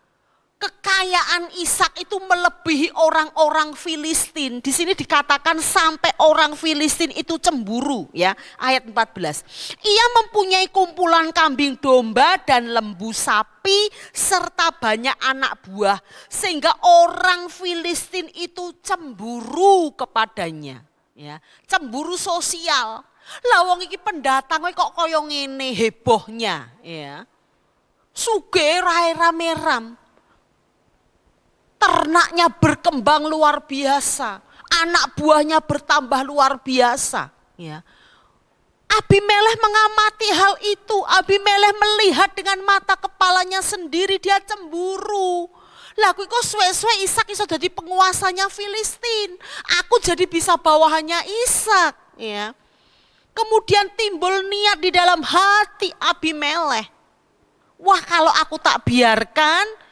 Kekayaan Ishak itu melebihi orang-orang Filistin. Di sini dikatakan sampai orang Filistin itu cemburu ya. Ayat 14. Ia mempunyai kumpulan kambing domba dan lembu sapi serta banyak anak buah. Sehingga orang Filistin itu cemburu kepadanya. Ya. Cemburu sosial. Lah wong iki pendatang kok kaya ngene hebohnya ya. Sugih rame-ram. Ternaknya berkembang luar biasa, anak buahnya bertambah luar biasa. Ya. Abimelekh mengamati hal itu, Abimelekh melihat dengan mata kepalanya sendiri, dia cemburu. Lah kok suwe-suwe Ishak iso jadi penguasanya Filistin, aku jadi bisa bawahannya Ishak. Ya. Kemudian timbul niat di dalam hati Abimelekh. Wah kalau aku tak biarkan,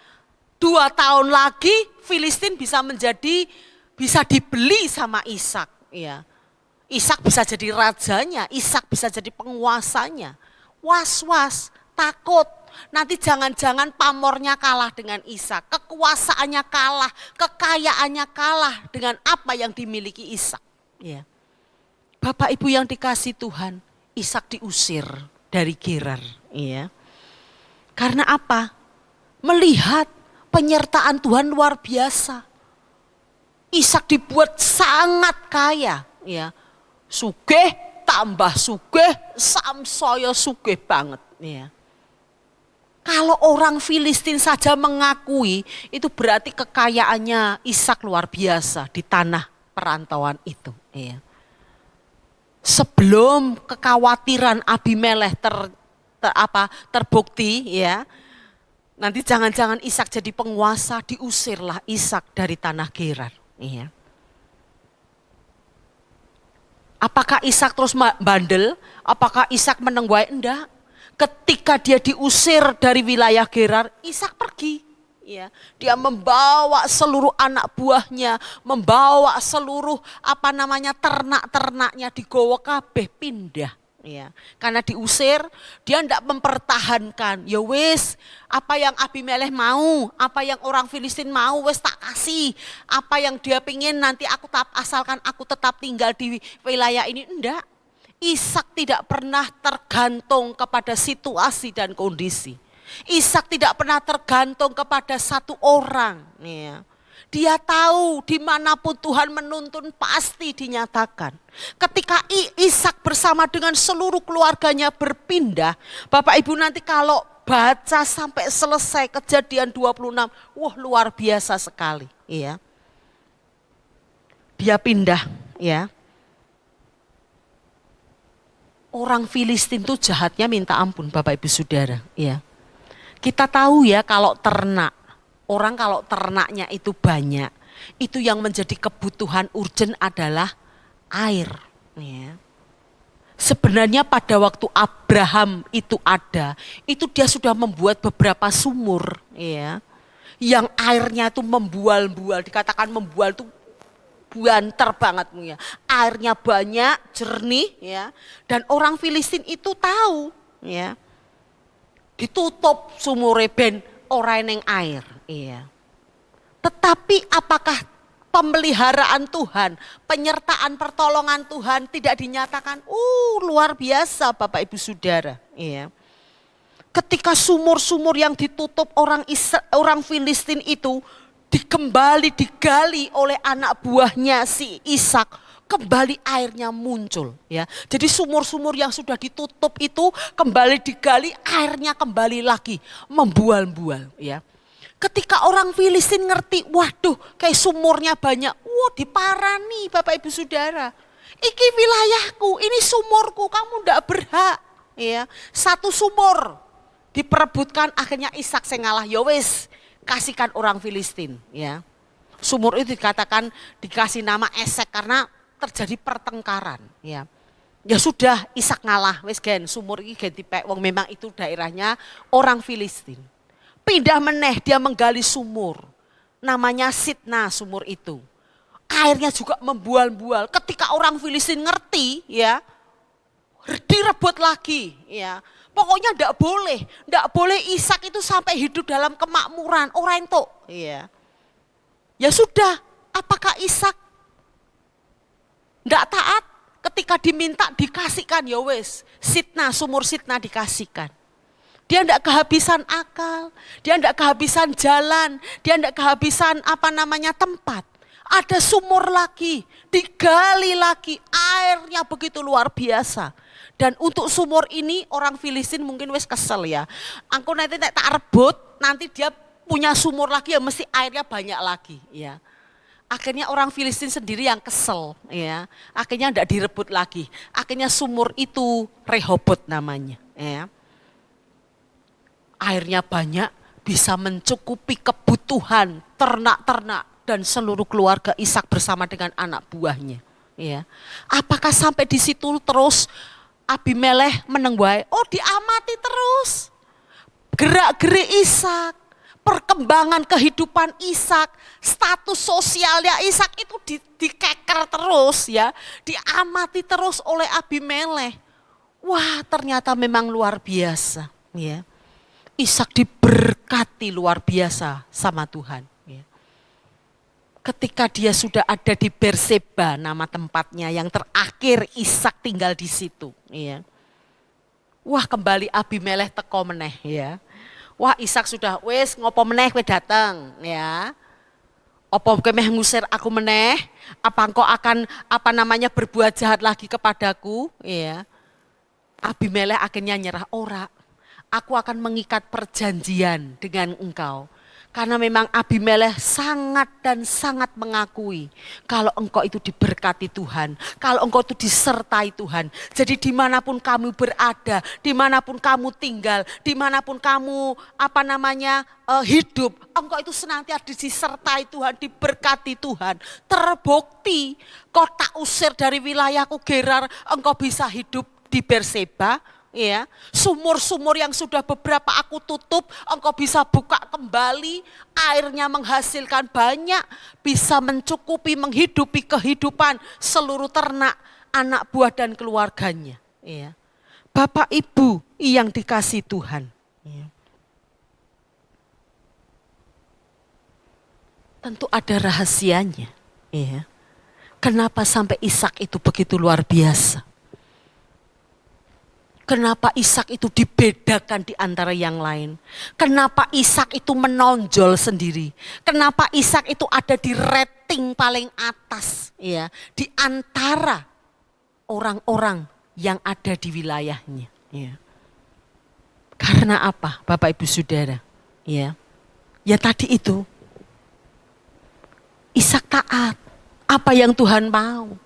2 tahun lagi Filistin bisa dibeli sama Ishak. Ya. Ishak bisa jadi rajanya, Ishak bisa jadi penguasanya. Was-was, takut. Nanti jangan-jangan pamornya kalah dengan Ishak, kekuasaannya kalah, kekayaannya kalah dengan apa yang dimiliki Ishak. Ya. Bapak Ibu yang dikasih Tuhan, Ishak diusir dari Gerar. Ya. Karena apa? Melihat penyertaan Tuhan luar biasa. Ishak dibuat sangat kaya, ya. Sugih tambah sugih, samsaya sugih banget, ya. Kalau orang Filistin saja mengakui, itu berarti kekayaannya Ishak luar biasa di tanah perantauan itu, ya. Sebelum kekhawatiran Abimelekh terbukti, ya. Nanti jangan-jangan Ishak jadi penguasa, diusirlah Ishak dari tanah Gerar. Iya. Apakah Ishak terus bandel? Apakah Ishak meneng wae? Enggak. Ketika dia diusir dari wilayah Gerar, Ishak pergi. Ya, dia membawa seluruh anak buahnya, membawa seluruh ternak-ternaknya digowo kabeh pindah. Ya, karena diusir, dia tidak mempertahankan. Ya wis, apa yang Abimelekh mau, apa yang orang Filistin mau, wis tak kasih. Apa yang dia pingin nanti asalkan aku tetap tinggal di wilayah ini, enggak. Ishak tidak pernah tergantung kepada situasi dan kondisi. Ishak tidak pernah tergantung kepada satu orang. Ya. Dia tahu dimanapun Tuhan menuntun pasti dinyatakan. Ketika Ishak bersama dengan seluruh keluarganya berpindah, Bapak Ibu nanti kalau baca sampai selesai Kejadian 26, wah luar biasa sekali. Ya. Dia pindah, ya. Orang Filistin itu jahatnya minta ampun, Bapak Ibu Saudara. Ya. Kita tahu ya kalau ternak, orang kalau ternaknya itu banyak, itu yang menjadi kebutuhan urgent adalah air. Ya. Sebenarnya pada waktu Abraham itu ada, itu dia sudah membuat beberapa sumur. Ya. Yang airnya itu membual-bual, dikatakan membual itu banter banget ya. Airnya banyak, jernih ya. Dan orang Filistin itu tahu ya. Ditutup sumure ben ora eneng air, iya. Tetapi apakah pemeliharaan Tuhan, penyertaan pertolongan Tuhan tidak dinyatakan? Luar biasa Bapak Ibu Saudara, iya. Ketika sumur-sumur yang ditutup orang Filistin itu digali oleh anak buahnya si Ishak, kembali airnya muncul ya. Jadi sumur-sumur yang sudah ditutup itu kembali digali, airnya kembali lagi membual-bual ya. Ketika orang Filistin ngerti, waduh kayak sumurnya banyak, diparani Bapak Ibu Saudara. Iki wilayahku, ini sumurku, kamu ndak berhak ya. Satu sumur diperebutkan, akhirnya Ishak sing ngalah, ya wis kasihkan orang Filistin ya. Sumur itu dikasih nama Esek karena terjadi pertengkaran ya. Ya sudah Ishak ngalah wis gen sumur iki ganti pek wong memang itu daerahnya orang Filistin. Pindah meneh dia menggali sumur. Namanya Sitna sumur itu. Airnya juga membual-bual. Ketika orang Filistin ngerti ya, direbut lagi ya. Pokoknya ndak boleh Ishak itu sampai hidup dalam kemakmuran orang itu ya. Ya sudah, apakah Ishak ndak taat? Ketika diminta dikasihkan, ya wes, sumur Sitna dikasihkan. Dia ndak kehabisan akal, dia ndak kehabisan jalan, dia ndak kehabisan tempat. Ada sumur lagi, digali lagi, airnya begitu luar biasa. Dan untuk sumur ini orang Filistin mungkin wes kesel ya. Angko nanti tak rebut, nanti dia punya sumur lagi ya mesti airnya banyak lagi ya. Akhirnya orang Filistin sendiri yang kesel ya. Akhirnya tidak direbut lagi. Akhirnya sumur itu Rehobot namanya ya. Airnya banyak, bisa mencukupi kebutuhan ternak-ternak dan seluruh keluarga Ishak bersama dengan anak buahnya ya. Apakah sampai di situ terus Abimelekh meneng wae? Diamati terus. Gerak-gerik Ishak, perkembangan kehidupan Ishak, status sosialnya Ishak itu dikeker terus ya, diamati terus oleh Abimelekh. Wah, ternyata memang luar biasa ya. Ishak diberkati luar biasa sama Tuhan ya. Ketika dia sudah ada di Berseba, nama tempatnya yang terakhir Ishak tinggal di situ ya. Wah, kembali Abimelekh teko meneh ya. Wah, Ishak sudah wes ngopo meneh kowe datang ya. Apa kowe meh ngusir aku meneh? Apa engkau akan berbuat jahat lagi kepadaku ya. Abimelekh akhirnya nyerah, ora. Aku akan mengikat perjanjian dengan engkau. Karena memang Abimelekh sangat dan sangat mengakui kalau engkau itu diberkati Tuhan, kalau engkau itu disertai Tuhan. Jadi dimanapun kamu berada, dimanapun kamu tinggal, dimanapun kamu hidup, engkau itu senantiasa disertai Tuhan, diberkati Tuhan. Terbukti kau tak usir dari wilayahku Gerar, engkau bisa hidup di Berseba. Ya, sumur-sumur yang sudah beberapa aku tutup, engkau bisa buka kembali, airnya menghasilkan banyak, bisa mencukupi, menghidupi kehidupan seluruh ternak, anak buah dan keluarganya. Ya. Bapak Ibu yang dikasih Tuhan. Ya. Tentu ada rahasianya. Ya. Kenapa sampai Ishak itu begitu luar biasa? Kenapa Ishak itu dibedakan di antara yang lain? Kenapa Ishak itu menonjol sendiri? Kenapa Ishak itu ada di rating paling atas ya, di antara orang-orang yang ada di wilayahnya ya. Karena apa Bapak Ibu Saudara? Ya. Ya tadi itu. Ishak taat apa yang Tuhan mau.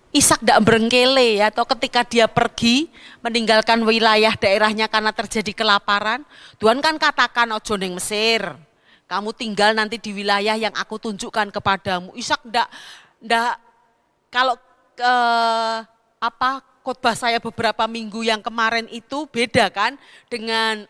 Ishak tidak berengkele ya, atau ketika dia pergi meninggalkan wilayah daerahnya karena terjadi kelaparan, Tuhan kan katakan ojo ning Mesir, kamu tinggal nanti di wilayah yang aku tunjukkan kepadamu. Ishak ndak kalau khotbah saya beberapa minggu yang kemarin itu beda kan dengan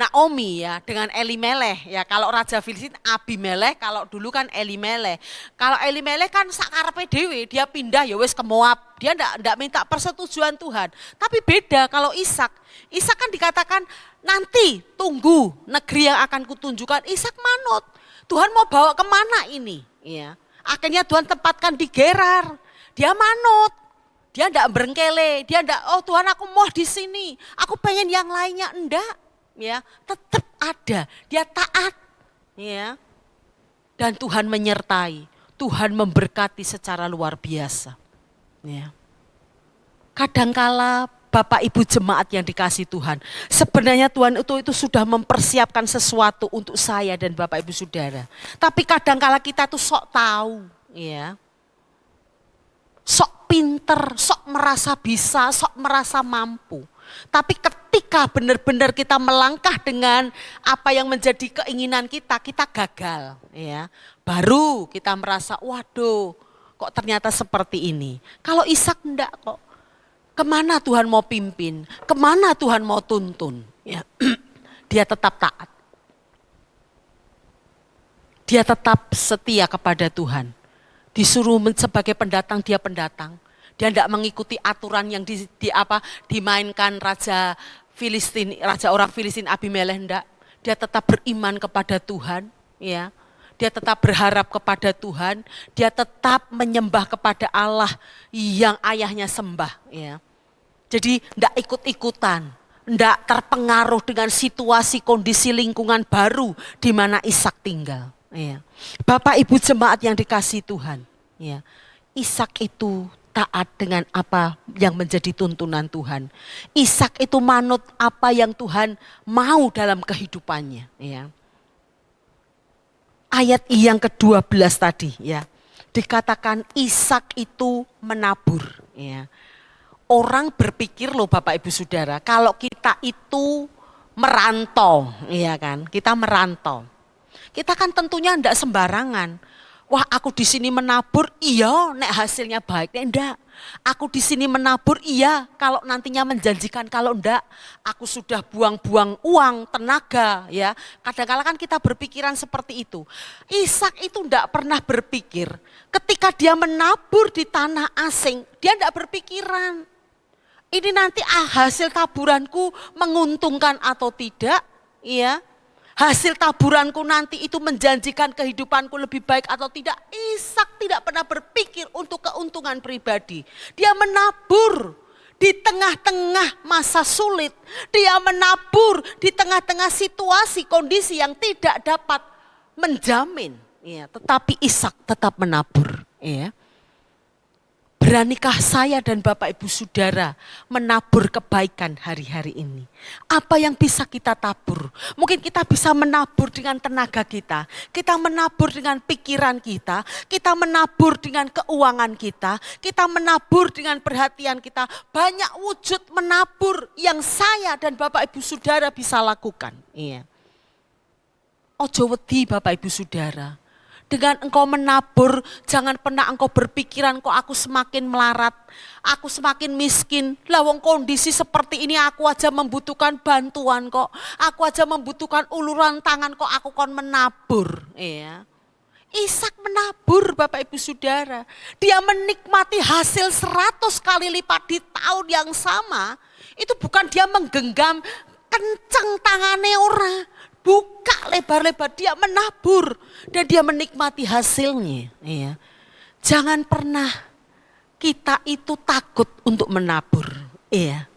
Naomi ya, dengan Elimeleh ya. Kalau Raja Filistin Abimeleh, kalau dulu kan Elimeleh. Kalau Elimeleh kan sakarepe dhewe, dia pindah ya wis ke Moab. Dia ndak minta persetujuan Tuhan. Tapi beda kalau Ishak. Ishak kan dikatakan nanti tunggu negeri yang akan kutunjukkan. Ishak manut. Tuhan mau bawa kemana ini? Ya. Akhirnya Tuhan tempatkan di Gerar. Dia manut. Dia ndak berengkele. Dia ndak, oh Tuhan aku mau di sini. Aku pengen yang lainnya, enggak. Ya, tetap ada, dia taat, ya, dan Tuhan menyertai, Tuhan memberkati secara luar biasa, ya. Kadangkala Bapak Ibu jemaat yang dikasih Tuhan, sebenarnya Tuhan itu sudah mempersiapkan sesuatu untuk saya dan Bapak Ibu Saudara, tapi kadangkala kita tuh sok tahu, ya, sok pinter, sok merasa bisa, sok merasa mampu. Tapi ketika benar-benar kita melangkah dengan apa yang menjadi keinginan kita, kita gagal ya. Baru kita merasa, waduh kok ternyata seperti ini. Kalau Ishak enggak kok. Kemana Tuhan mau pimpin, kemana Tuhan mau tuntun. Ya. Dia tetap taat. Dia tetap setia kepada Tuhan. Disuruh sebagai pendatang, dia pendatang. Dia tidak mengikuti aturan yang dimainkan Raja Filistin, Raja orang Filistin Abimeleh, enggak. Dia tetap beriman kepada Tuhan, ya. Dia tetap berharap kepada Tuhan, dia tetap menyembah kepada Allah yang ayahnya sembah, ya. Jadi enggak ikut-ikutan, enggak terpengaruh dengan situasi kondisi lingkungan baru di mana Ishak tinggal, ya. Bapak Ibu jemaat yang dikasihi Tuhan, ya. Ishak itu taat dengan apa yang menjadi tuntunan Tuhan. Ishak itu manut apa yang Tuhan mau dalam kehidupannya. Ya. Ayat yang ke-12 tadi ya, dikatakan Ishak itu menabur. Ya. Orang berpikir loh Bapak Ibu Saudara, kalau kita itu merantau, ya kan? Kita merantau. Kita kan tentunya enggak sembarangan. Wah aku di sini menabur, iya nek hasilnya baik, nek enggak. Aku di sini menabur, iya kalau nantinya menjanjikan, kalau enggak aku sudah buang-buang uang, tenaga ya. Kadang-kadang kan kita berpikiran seperti itu. Ishak itu enggak pernah berpikir, ketika dia menabur di tanah asing, dia enggak berpikiran, ini nanti hasil taburanku menguntungkan atau tidak, ya. Hasil taburanku nanti itu menjanjikan kehidupanku lebih baik atau tidak. Ishak tidak pernah berpikir untuk keuntungan pribadi. Dia menabur di tengah-tengah masa sulit. Dia menabur di tengah-tengah situasi kondisi yang tidak dapat menjamin. Ya, tetapi Ishak tetap menabur. Ya. Beranikah saya dan Bapak Ibu Saudara menabur kebaikan hari-hari ini? Apa yang bisa kita tabur? Mungkin kita bisa menabur dengan tenaga kita menabur dengan pikiran kita menabur dengan keuangan kita menabur dengan perhatian kita. Banyak wujud menabur yang saya dan Bapak Ibu Saudara bisa lakukan. Iya. Ojo wedi Bapak Ibu Saudara. Dengan engkau menabur, jangan pernah engkau berpikiran kok aku semakin melarat, aku semakin miskin. Lah wong kondisi seperti ini aku aja membutuhkan bantuan kok. Aku aja membutuhkan uluran tangan kok aku kon menabur. Ya. Ishak menabur Bapak Ibu Saudara. Dia menikmati hasil 100 kali lipat di tahun yang sama. Itu bukan dia menggenggam kenceng tangannya orang. Buka lebar-lebar, dia menabur dan dia menikmati hasilnya. Ya. Jangan pernah kita itu takut untuk menabur. Iya.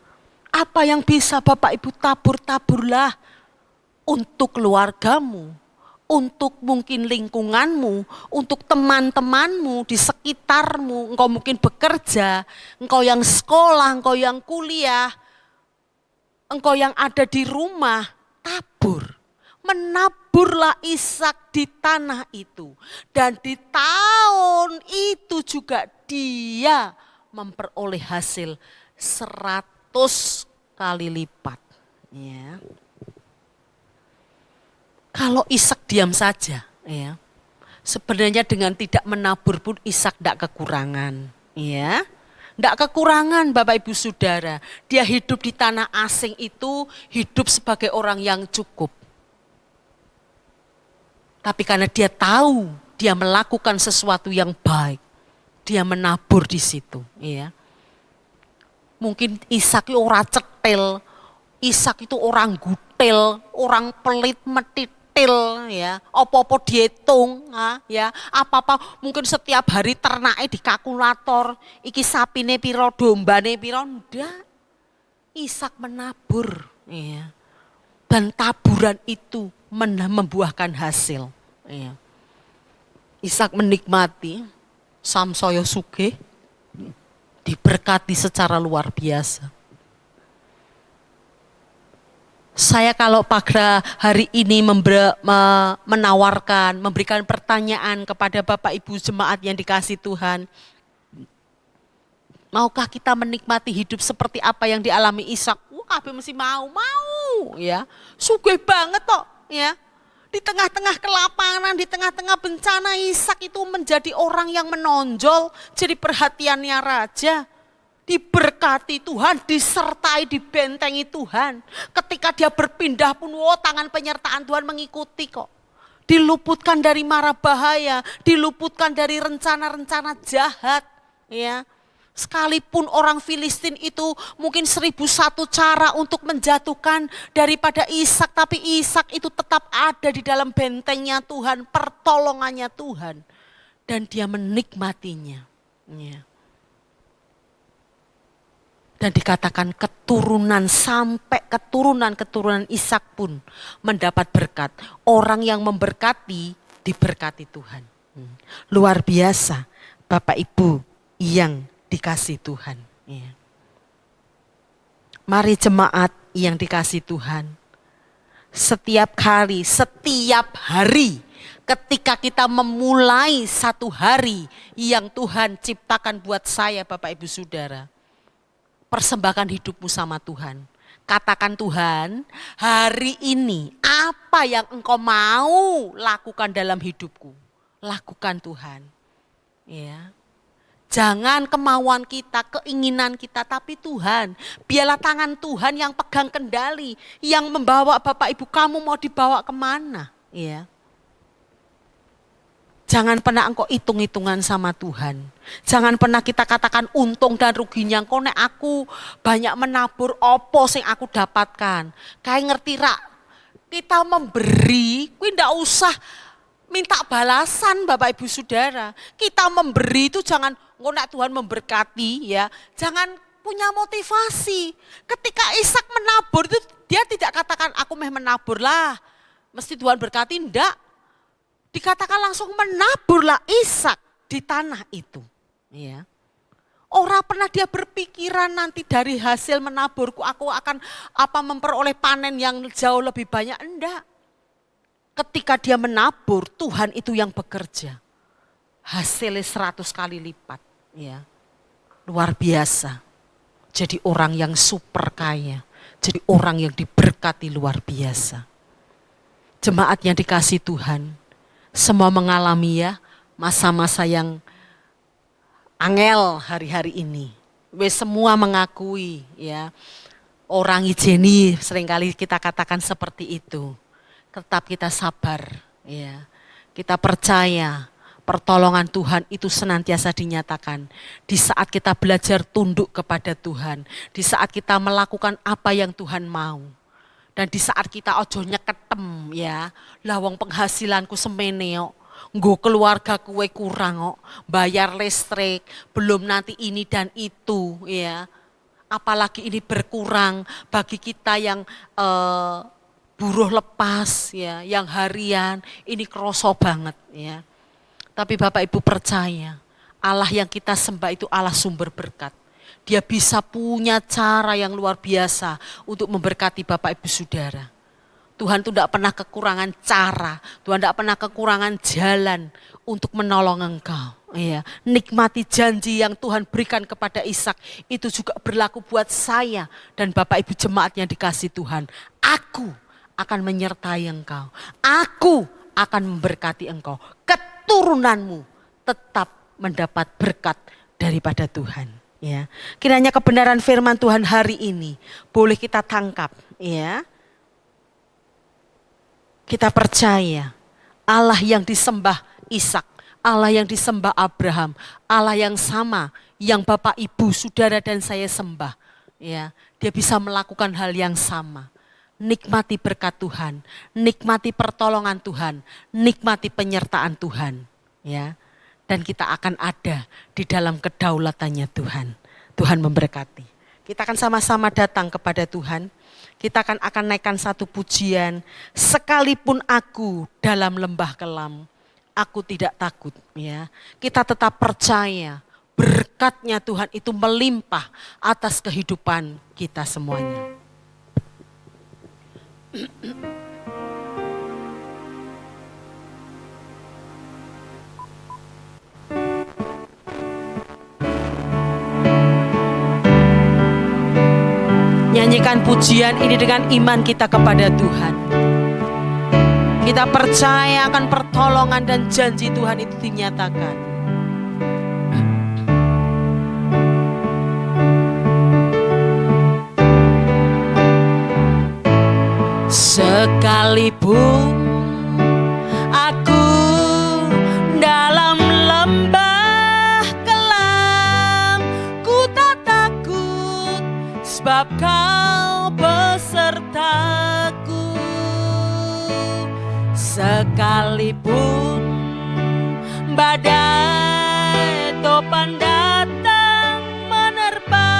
Apa yang bisa Bapak Ibu tabur-taburlah untuk keluargamu, untuk mungkin lingkunganmu, untuk teman-temanmu di sekitarmu. Engkau mungkin bekerja, engkau yang sekolah, engkau yang kuliah, engkau yang ada di rumah, tabur. Menaburlah Ishak di tanah itu. Dan di tahun itu juga dia memperoleh hasil 100 kali lipat. Ya. Kalau Ishak diam saja, ya, sebenarnya dengan tidak menabur pun Ishak tidak kekurangan, ya, tidak kekurangan Bapak Ibu Saudara. Dia hidup di tanah asing itu hidup sebagai orang yang cukup. Tapi karena dia tahu dia melakukan sesuatu yang baik, dia menabur di situ, ya. Mungkin Ishak itu orang cetil, Ishak itu orang gutil, orang pelit metitil, ya. Apa-apa dihitung, ya. Apa-apa mungkin setiap hari ternaknya di kalkulator, iki sapine piro, dombane piro, ndak. Ishak menabur, ya. Dan taburan itu membuahkan hasil, ya. Ishak menikmati samsaya sugih, diberkati secara luar biasa. Saya kalau pada hari ini menawarkan, memberikan pertanyaan kepada Bapak Ibu jemaat yang dikasih Tuhan. Maukah kita menikmati hidup seperti apa yang dialami Ishak? Kabeh mesti mau, ya. Sugih banget kok, ya. Di tengah-tengah kelaparan, di tengah-tengah bencana, Ishak itu menjadi orang yang menonjol, jadi perhatiannya raja. Diberkati Tuhan, disertai, dibentengi Tuhan. Ketika dia berpindah pun, tangan penyertaan Tuhan mengikuti kok. Diluputkan dari mara bahaya, diluputkan dari rencana-rencana jahat, ya. Sekalipun orang Filistin itu mungkin 1001 cara untuk menjatuhkan daripada Ishak, tapi Ishak itu tetap ada di dalam bentengnya Tuhan, pertolongannya Tuhan. Dan dia menikmatinya. Ya. Dan dikatakan keturunan sampai keturunan Ishak pun mendapat berkat. Orang yang memberkati, diberkati Tuhan. Luar biasa Bapak Ibu yang dikasih Tuhan. Ya. Mari jemaat yang dikasih Tuhan. Setiap hari ketika kita memulai satu hari yang Tuhan ciptakan buat saya Bapak Ibu Saudara. Persembahkan hidupmu sama Tuhan. Katakan Tuhan, hari ini apa yang engkau mau lakukan dalam hidupku? Lakukan Tuhan. Ya. Jangan kemauan kita, keinginan kita, tapi Tuhan. Biarlah tangan Tuhan yang pegang kendali, yang membawa Bapak Ibu kamu mau dibawa kemana. Ya. Jangan pernah engkau hitung-hitungan sama Tuhan. Jangan pernah kita katakan untung dan ruginya. Engkau nek aku banyak menabur opo sing aku dapatkan. Kayak ngerti rak, kita memberi, kuwi ndak usah minta balasan Bapak Ibu Saudara. Kita memberi itu jangan, engkau nek Tuhan memberkati ya. Jangan punya motivasi. Ketika Ishak menabur itu dia tidak katakan aku menabur lah. Mesti Tuhan berkati, enggak. Dikatakan langsung menaburlah Ishak di tanah itu. Ya. Orang pernah dia berpikiran nanti dari hasil menaburku aku akan memperoleh panen yang jauh lebih banyak. Enggak. Ketika dia menabur, Tuhan itu yang bekerja. Hasilnya 100 kali lipat. Ya. Luar biasa. Jadi orang yang super kaya. Jadi orang yang diberkati luar biasa. Jemaat yang dikasih Tuhan. Semua mengalami ya masa-masa yang angel hari-hari ini. Semua mengakui ya. Orang ijeni seringkali kita katakan seperti itu. Tetap kita sabar ya. Kita percaya pertolongan Tuhan itu senantiasa dinyatakan. Di saat kita belajar tunduk kepada Tuhan. Di saat kita melakukan apa yang Tuhan mau. Dan di saat kita ojo nyeketem ya, lawang penghasilanku semene kok, nggo keluarga kue kurang kok, bayar listrik, belum nanti ini dan itu ya. apalagi ini berkurang bagi kita yang buruh lepas ya, yang harian, ini kerosok banget ya. Tapi Bapak Ibu percaya, Allah yang kita sembah itu Allah sumber berkat. Dia bisa punya cara yang luar biasa untuk memberkati Bapak Ibu Saudara. Tuhan itu tidak pernah kekurangan cara, Tuhan tidak pernah kekurangan jalan untuk menolong engkau. Ya, nikmati janji yang Tuhan berikan kepada Ishak itu juga berlaku buat saya dan Bapak Ibu jemaat yang dikasih Tuhan. Aku akan menyertai engkau, aku akan memberkati engkau, keturunanmu tetap mendapat berkat daripada Tuhan. Ya, kiranya kebenaran firman Tuhan hari ini boleh kita tangkap. Ya, kita percaya Allah yang disembah Ishak, Allah yang disembah Abraham, Allah yang sama yang Bapak Ibu Saudara dan saya sembah. Ya, Dia bisa melakukan hal yang sama. Nikmati berkat Tuhan, nikmati pertolongan Tuhan, nikmati penyertaan Tuhan. Ya, dan kita akan ada di dalam kedaulatannya Tuhan. Tuhan memberkati. Kita akan sama-sama datang kepada Tuhan. Kita akan naikkan satu pujian. Sekalipun aku dalam lembah kelam, aku tidak takut. Ya, kita tetap percaya berkatnya Tuhan itu melimpah atas kehidupan kita semuanya. Nyanyikan pujian ini dengan iman kita kepada Tuhan. Kita percaya akan pertolongan dan janji Tuhan itu dinyatakan. Sekalipun aku dalam lembah kelam, ku tak takut sebab Kau besertaku. Sekalipun badai topan datang menerpa,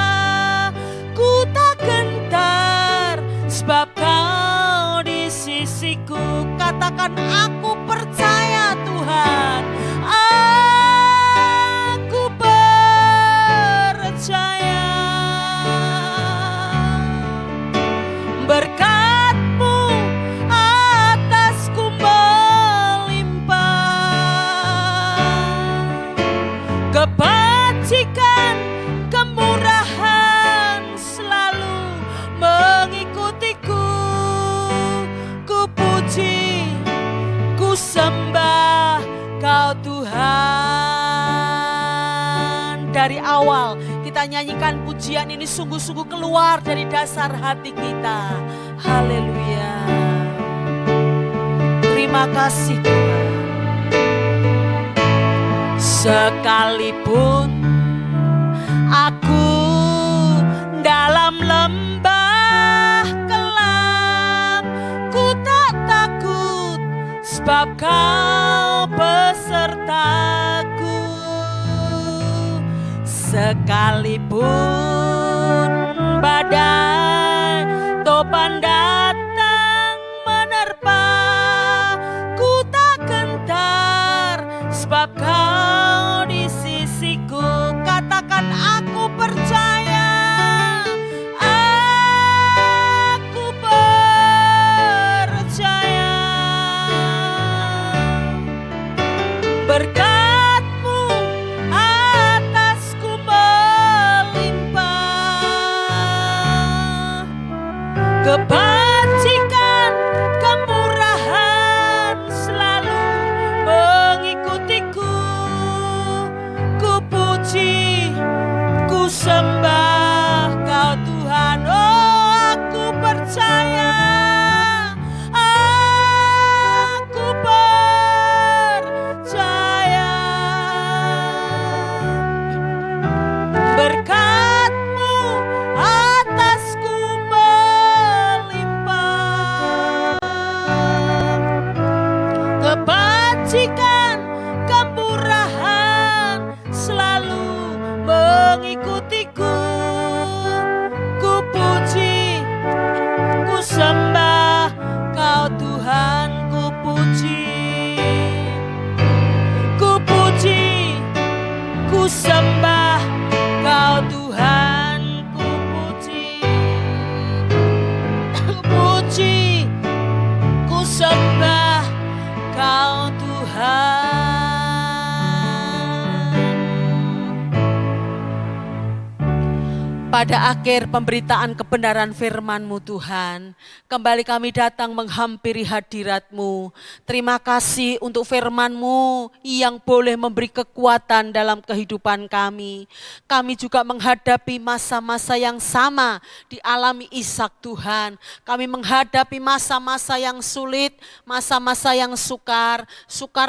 ku tak gentar sebab Kau di sisiku. Katakan aku percaya Tuhan, aku percaya. Berkat-Mu atasku melimpah, kebajikan, kemurahan selalu mengikutiku. Ku puji, ku sembah Kau Tuhan. Dari awal kita nyanyikan pujian ini sungguh-sungguh keluar dari dasar hati kita. Haleluya. Terima kasih Tuhan. Sekalipun aku dalam lembah kelam, ku tak takut sebab Kau besertaku. Sekalipun badai topan datang menerpa, ku tak gentar sebab Kau di sisiku. Katakan aku percaya, aku percaya. Berkat-Mu atasku melimpah, kebajikan, kemurahan selalu mengikutiku. Ku puji, ku sembah Kau Tuhan. Oh, aku percaya, aku percaya. Berkat-Mu atasku melimpah, kebajikan, kemurahan selalu mengikutiku. sembah Kau Tuhan. Pada akhir pemberitaan kebenaran firman-Mu Tuhan, kembali kami datang menghampiri hadirat-Mu. Terima kasih untuk firman-Mu yang boleh memberi kekuatan dalam kehidupan kami. Kami juga menghadapi masa-masa yang sama dialami Ishak Tuhan. Kami menghadapi masa-masa yang sulit, masa-masa yang sukar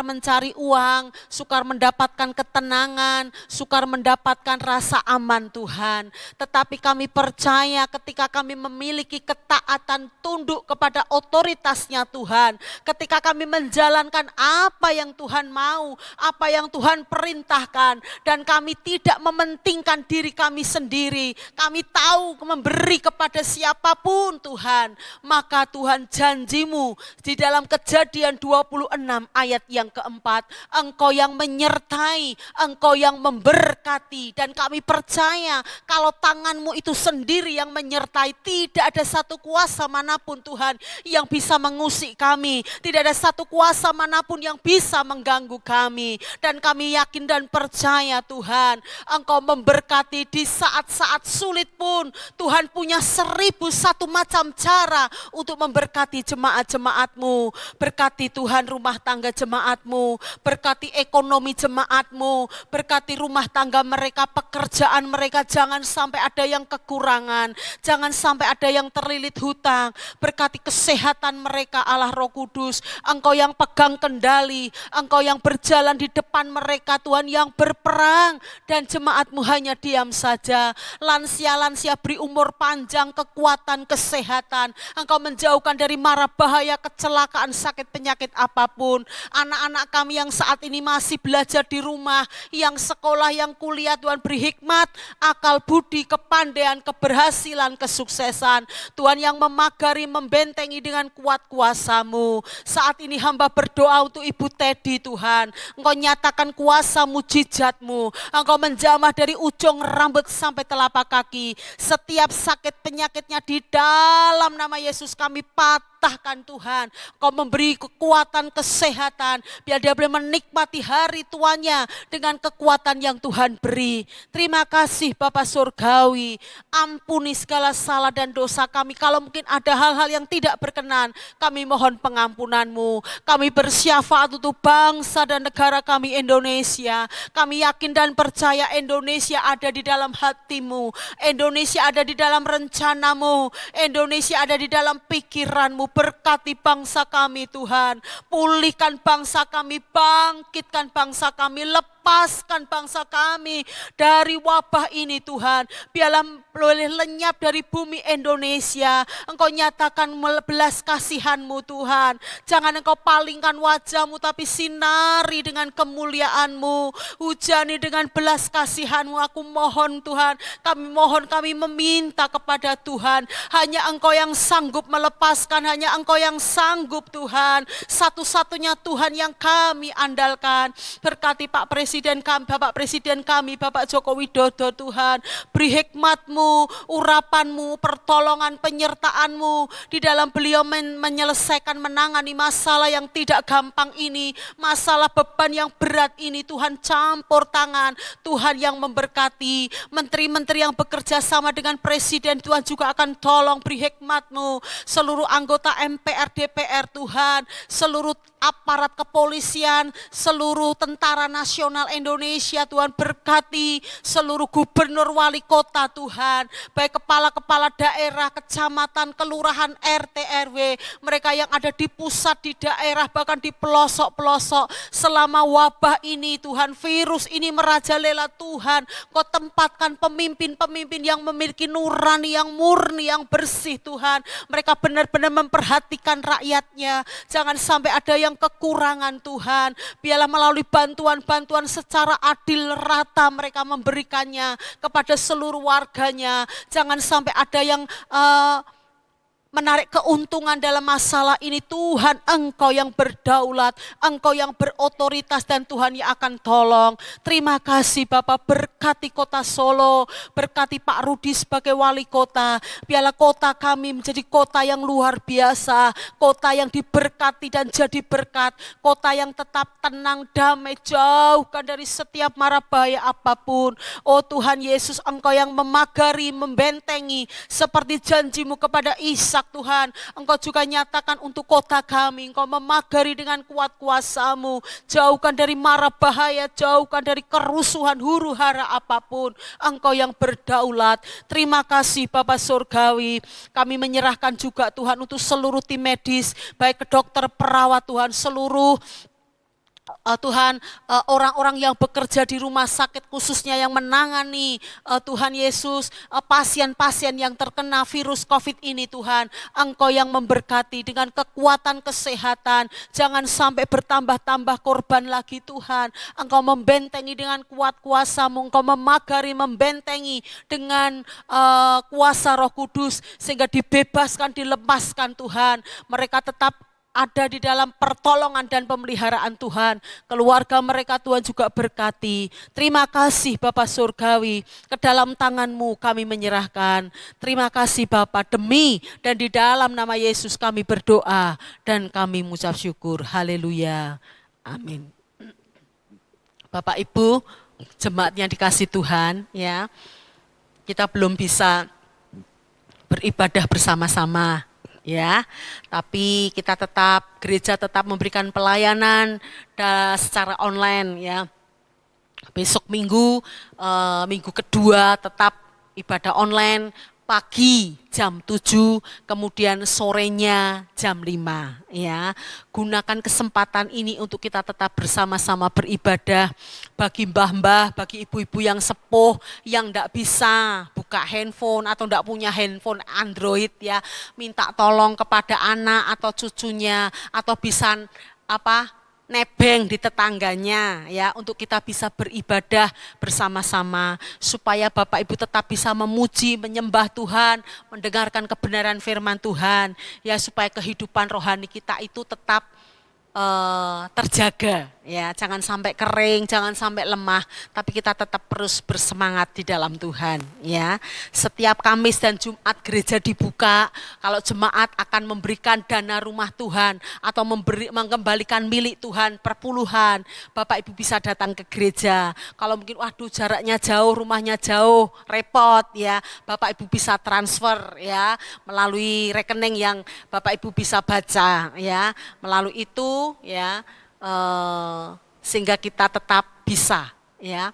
mencari uang, sukar mendapatkan ketenangan, sukar mendapatkan rasa aman Tuhan. Tetapi kami percaya ketika kami memiliki ketaatan tunduk kepada otoritasnya Tuhan, ketika kami menjalankan apa yang Tuhan mau, apa yang Tuhan perintahkan, dan kami tidak mementingkan diri kami sendiri, kami tahu memberi kepada siapapun Tuhan, maka Tuhan janji-Mu di dalam Kejadian 26 ayat yang keempat, Engkau yang menyertai, Engkau yang memberkati, dan kami percaya kalau tangan-Mu itu sendiri yang menyertai, tidak ada satu kuasa manapun Tuhan yang bisa mengusik kami, tidak ada satu kuasa manapun yang bisa mengganggu kami, dan kami yakin dan percaya Tuhan, Engkau memberkati di saat-saat sulit pun. Tuhan punya 1001 macam cara untuk memberkati jemaat-jemaat-Mu. Berkati Tuhan rumah tangga jemaat-Mu, berkati ekonomi jemaat-Mu, berkati rumah tangga mereka, pekerjaan mereka, jangan sampai ada yang kekurangan, jangan sampai ada yang terlilit hutang. Berkati kesehatan mereka Allah Roh Kudus, Engkau yang pegang kendali, Engkau yang berjalan di depan mereka Tuhan, yang berperang, dan jemaat-Mu hanya diam saja. Lansia-lansia beri umur panjang, kekuatan, kesehatan, Engkau menjauhkan dari mara bahaya, kecelakaan, sakit, penyakit apapun. Anak-anak kami yang saat ini masih belajar di rumah, yang sekolah, yang kuliah, Tuhan beri hikmat, akal budi, kepandaian, keberhasilan, kesuksesan. Tuhan yang memagari, membentengi dengan kuat kuasa-Mu. Saat ini hamba berdoa untuk Ibu Teddy Tuhan, Engkau nyatakan kuasa mujizat-Mu, Engkau menjamah dari ujung rambut sampai telapak kaki. Setiap sakit penyakitnya di dalam nama Yesus kami patahkan Tuhan. Engkau memberi kekuatan, kesehatan, biar dia boleh menikmati hari tuanya dengan kekuatan yang Tuhan beri. Terima kasih Bapa Surgawi, ampuni segala salah dan dosa kami. Kalau mungkin ada hal-hal yang tidak berkenan, kami mohon pengampunan-Mu. Kami bersyafaat untuk bangsa dan negara kami Indonesia. Kami yakin dan percaya Indonesia ada di dalam hati-Mu, Indonesia ada di dalam rencana-Mu, Indonesia ada di dalam pikiran-Mu. Berkati bangsa kami Tuhan, pulihkan bangsa kami, bangkitkan bangsa kami, lepaskan bangsa kami dari wabah ini Tuhan. Biarlah boleh lenyap dari bumi Indonesia. Engkau nyatakan belas kasihan-Mu Tuhan. Jangan Engkau palingkan wajah-Mu, tapi sinari dengan kemuliaan-Mu. Hujani dengan belas kasihan-Mu. Aku mohon Tuhan, kami mohon, kami meminta kepada Tuhan. Hanya Engkau yang sanggup melepaskan, hanya Engkau yang sanggup Tuhan. Satu-satunya Tuhan yang kami andalkan. Berkati Pak Presiden kami, Bapak Presiden kami, Bapak Joko Widodo Tuhan. Beri hikmat-Mu, urapan-Mu, pertolongan, penyertaan-Mu di dalam beliau menyelesaikan, menangani masalah yang tidak gampang ini, masalah beban yang berat ini. Tuhan campur tangan, Tuhan yang memberkati. Menteri-menteri yang bekerja sama dengan Presiden, Tuhan juga akan tolong, beri hikmat-Mu. Seluruh anggota MPR, DPR Tuhan, seluruh aparat kepolisian, seluruh tentara nasional Indonesia Tuhan, berkati seluruh gubernur, wali kota Tuhan, baik kepala-kepala daerah, kecamatan, kelurahan, RT, RW, mereka yang ada di pusat, di daerah, bahkan di pelosok-pelosok. Selama wabah ini Tuhan, virus ini merajalela Tuhan, Kau tempatkan pemimpin-pemimpin yang memiliki nurani, yang murni, yang bersih Tuhan. Mereka benar-benar memperhatikan rakyatnya, jangan sampai ada yang kekurangan Tuhan. Biarlah melalui bantuan-bantuan secara adil rata mereka memberikannya kepada seluruh warganya. Jangan sampai ada yang menarik keuntungan dalam masalah ini. Tuhan, Engkau yang berdaulat, Engkau yang berotoritas, dan Tuhan yang akan tolong. Terima kasih Bapak, berkati kota Solo, berkati Pak Rudi sebagai wali kota. Biarlah kota kami menjadi kota yang luar biasa, kota yang diberkati dan jadi berkat, kota yang tetap tenang, damai, jauhkan dari setiap mara bahaya apapun. Oh Tuhan Yesus, Engkau yang memagari, membentengi seperti janjimu kepada Ishak. Tuhan, Engkau juga nyatakan untuk kota kami, Engkau memagari dengan kuat kuasa-Mu, jauhkan dari mara bahaya, jauhkan dari kerusuhan, huru hara apapun. Engkau yang berdaulat. Terima kasih Bapa Surgawi, kami menyerahkan juga Tuhan untuk seluruh tim medis, baik ke dokter, perawat Tuhan, seluruh Tuhan, orang-orang yang bekerja di rumah sakit khususnya yang menangani Tuhan Yesus, pasien-pasien yang terkena virus COVID ini Tuhan, Engkau yang memberkati dengan kekuatan kesehatan, jangan sampai bertambah-tambah korban lagi Tuhan. Engkau membentengi dengan kuat kuasa-Mu, Engkau memagari, membentengi dengan kuasa Roh Kudus, sehingga dibebaskan, dilepaskan Tuhan. Mereka tetap ada di dalam pertolongan dan pemeliharaan Tuhan. Keluarga mereka Tuhan juga berkati. Terima kasih Bapa Surgawi, ke dalam tangan-Mu kami menyerahkan. Terima kasih Bapa, demi dan di dalam nama Yesus kami berdoa dan kami mengucap syukur. Haleluya. Amin. Bapak Ibu, jemaat yang dikasih Tuhan, ya, kita belum bisa beribadah bersama-sama, ya, tapi kita gereja tetap memberikan pelayanan secara online, ya. Besok minggu kedua tetap ibadah online, pagi jam 7, kemudian sorenya jam 5, ya. Gunakan kesempatan ini untuk kita tetap bersama-sama beribadah. Bagi mbah-mbah, bagi ibu-ibu yang sepuh, yang tidak bisa buka handphone atau tidak punya handphone Android, ya, minta tolong kepada anak atau cucunya, atau bisa nebeng di tetangganya, ya, untuk kita bisa beribadah bersama-sama, supaya Bapak Ibu tetap bisa memuji, menyembah Tuhan, mendengarkan kebenaran firman Tuhan, ya, supaya kehidupan rohani kita itu tetap terjaga, ya, jangan sampai kering, jangan sampai lemah, tapi kita tetap terus bersemangat di dalam Tuhan, ya. Setiap Kamis dan Jumat gereja dibuka. Kalau jemaat akan memberikan dana rumah Tuhan atau mengembalikan milik Tuhan perpuluhan, Bapak Ibu bisa datang ke gereja. Kalau mungkin waduh jaraknya jauh, rumahnya jauh, repot, ya, Bapak Ibu bisa transfer, ya, melalui rekening yang Bapak Ibu bisa baca, ya. Melalui itu, ya, sehingga kita tetap bisa, ya,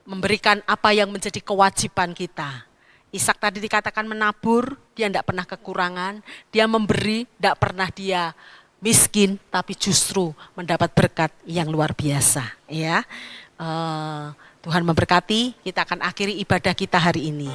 memberikan apa yang menjadi kewajiban kita. Ishak tadi dikatakan menabur, dia tidak pernah kekurangan, dia memberi, tidak pernah dia miskin, tapi justru mendapat berkat yang luar biasa, ya. Tuhan memberkati. Kita akan akhiri ibadah kita hari ini.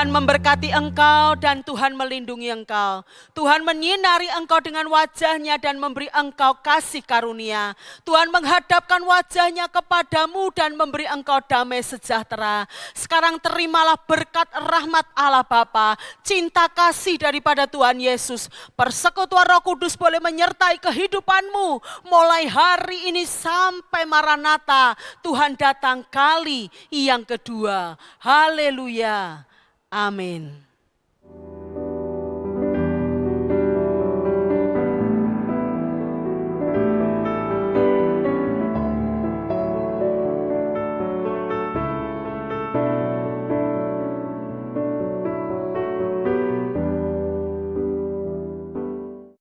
Tuhan memberkati engkau dan Tuhan melindungi engkau. Tuhan menyinari engkau dengan wajah-Nya dan memberi engkau kasih karunia. Tuhan menghadapkan wajah-Nya kepadamu dan memberi engkau damai sejahtera. Sekarang terimalah berkat rahmat Allah Bapa, cinta kasih daripada Tuhan Yesus. Persekutuan Roh Kudus boleh menyertai kehidupanmu mulai hari ini sampai Maranatha. Tuhan datang kali yang kedua. Haleluya. Amin.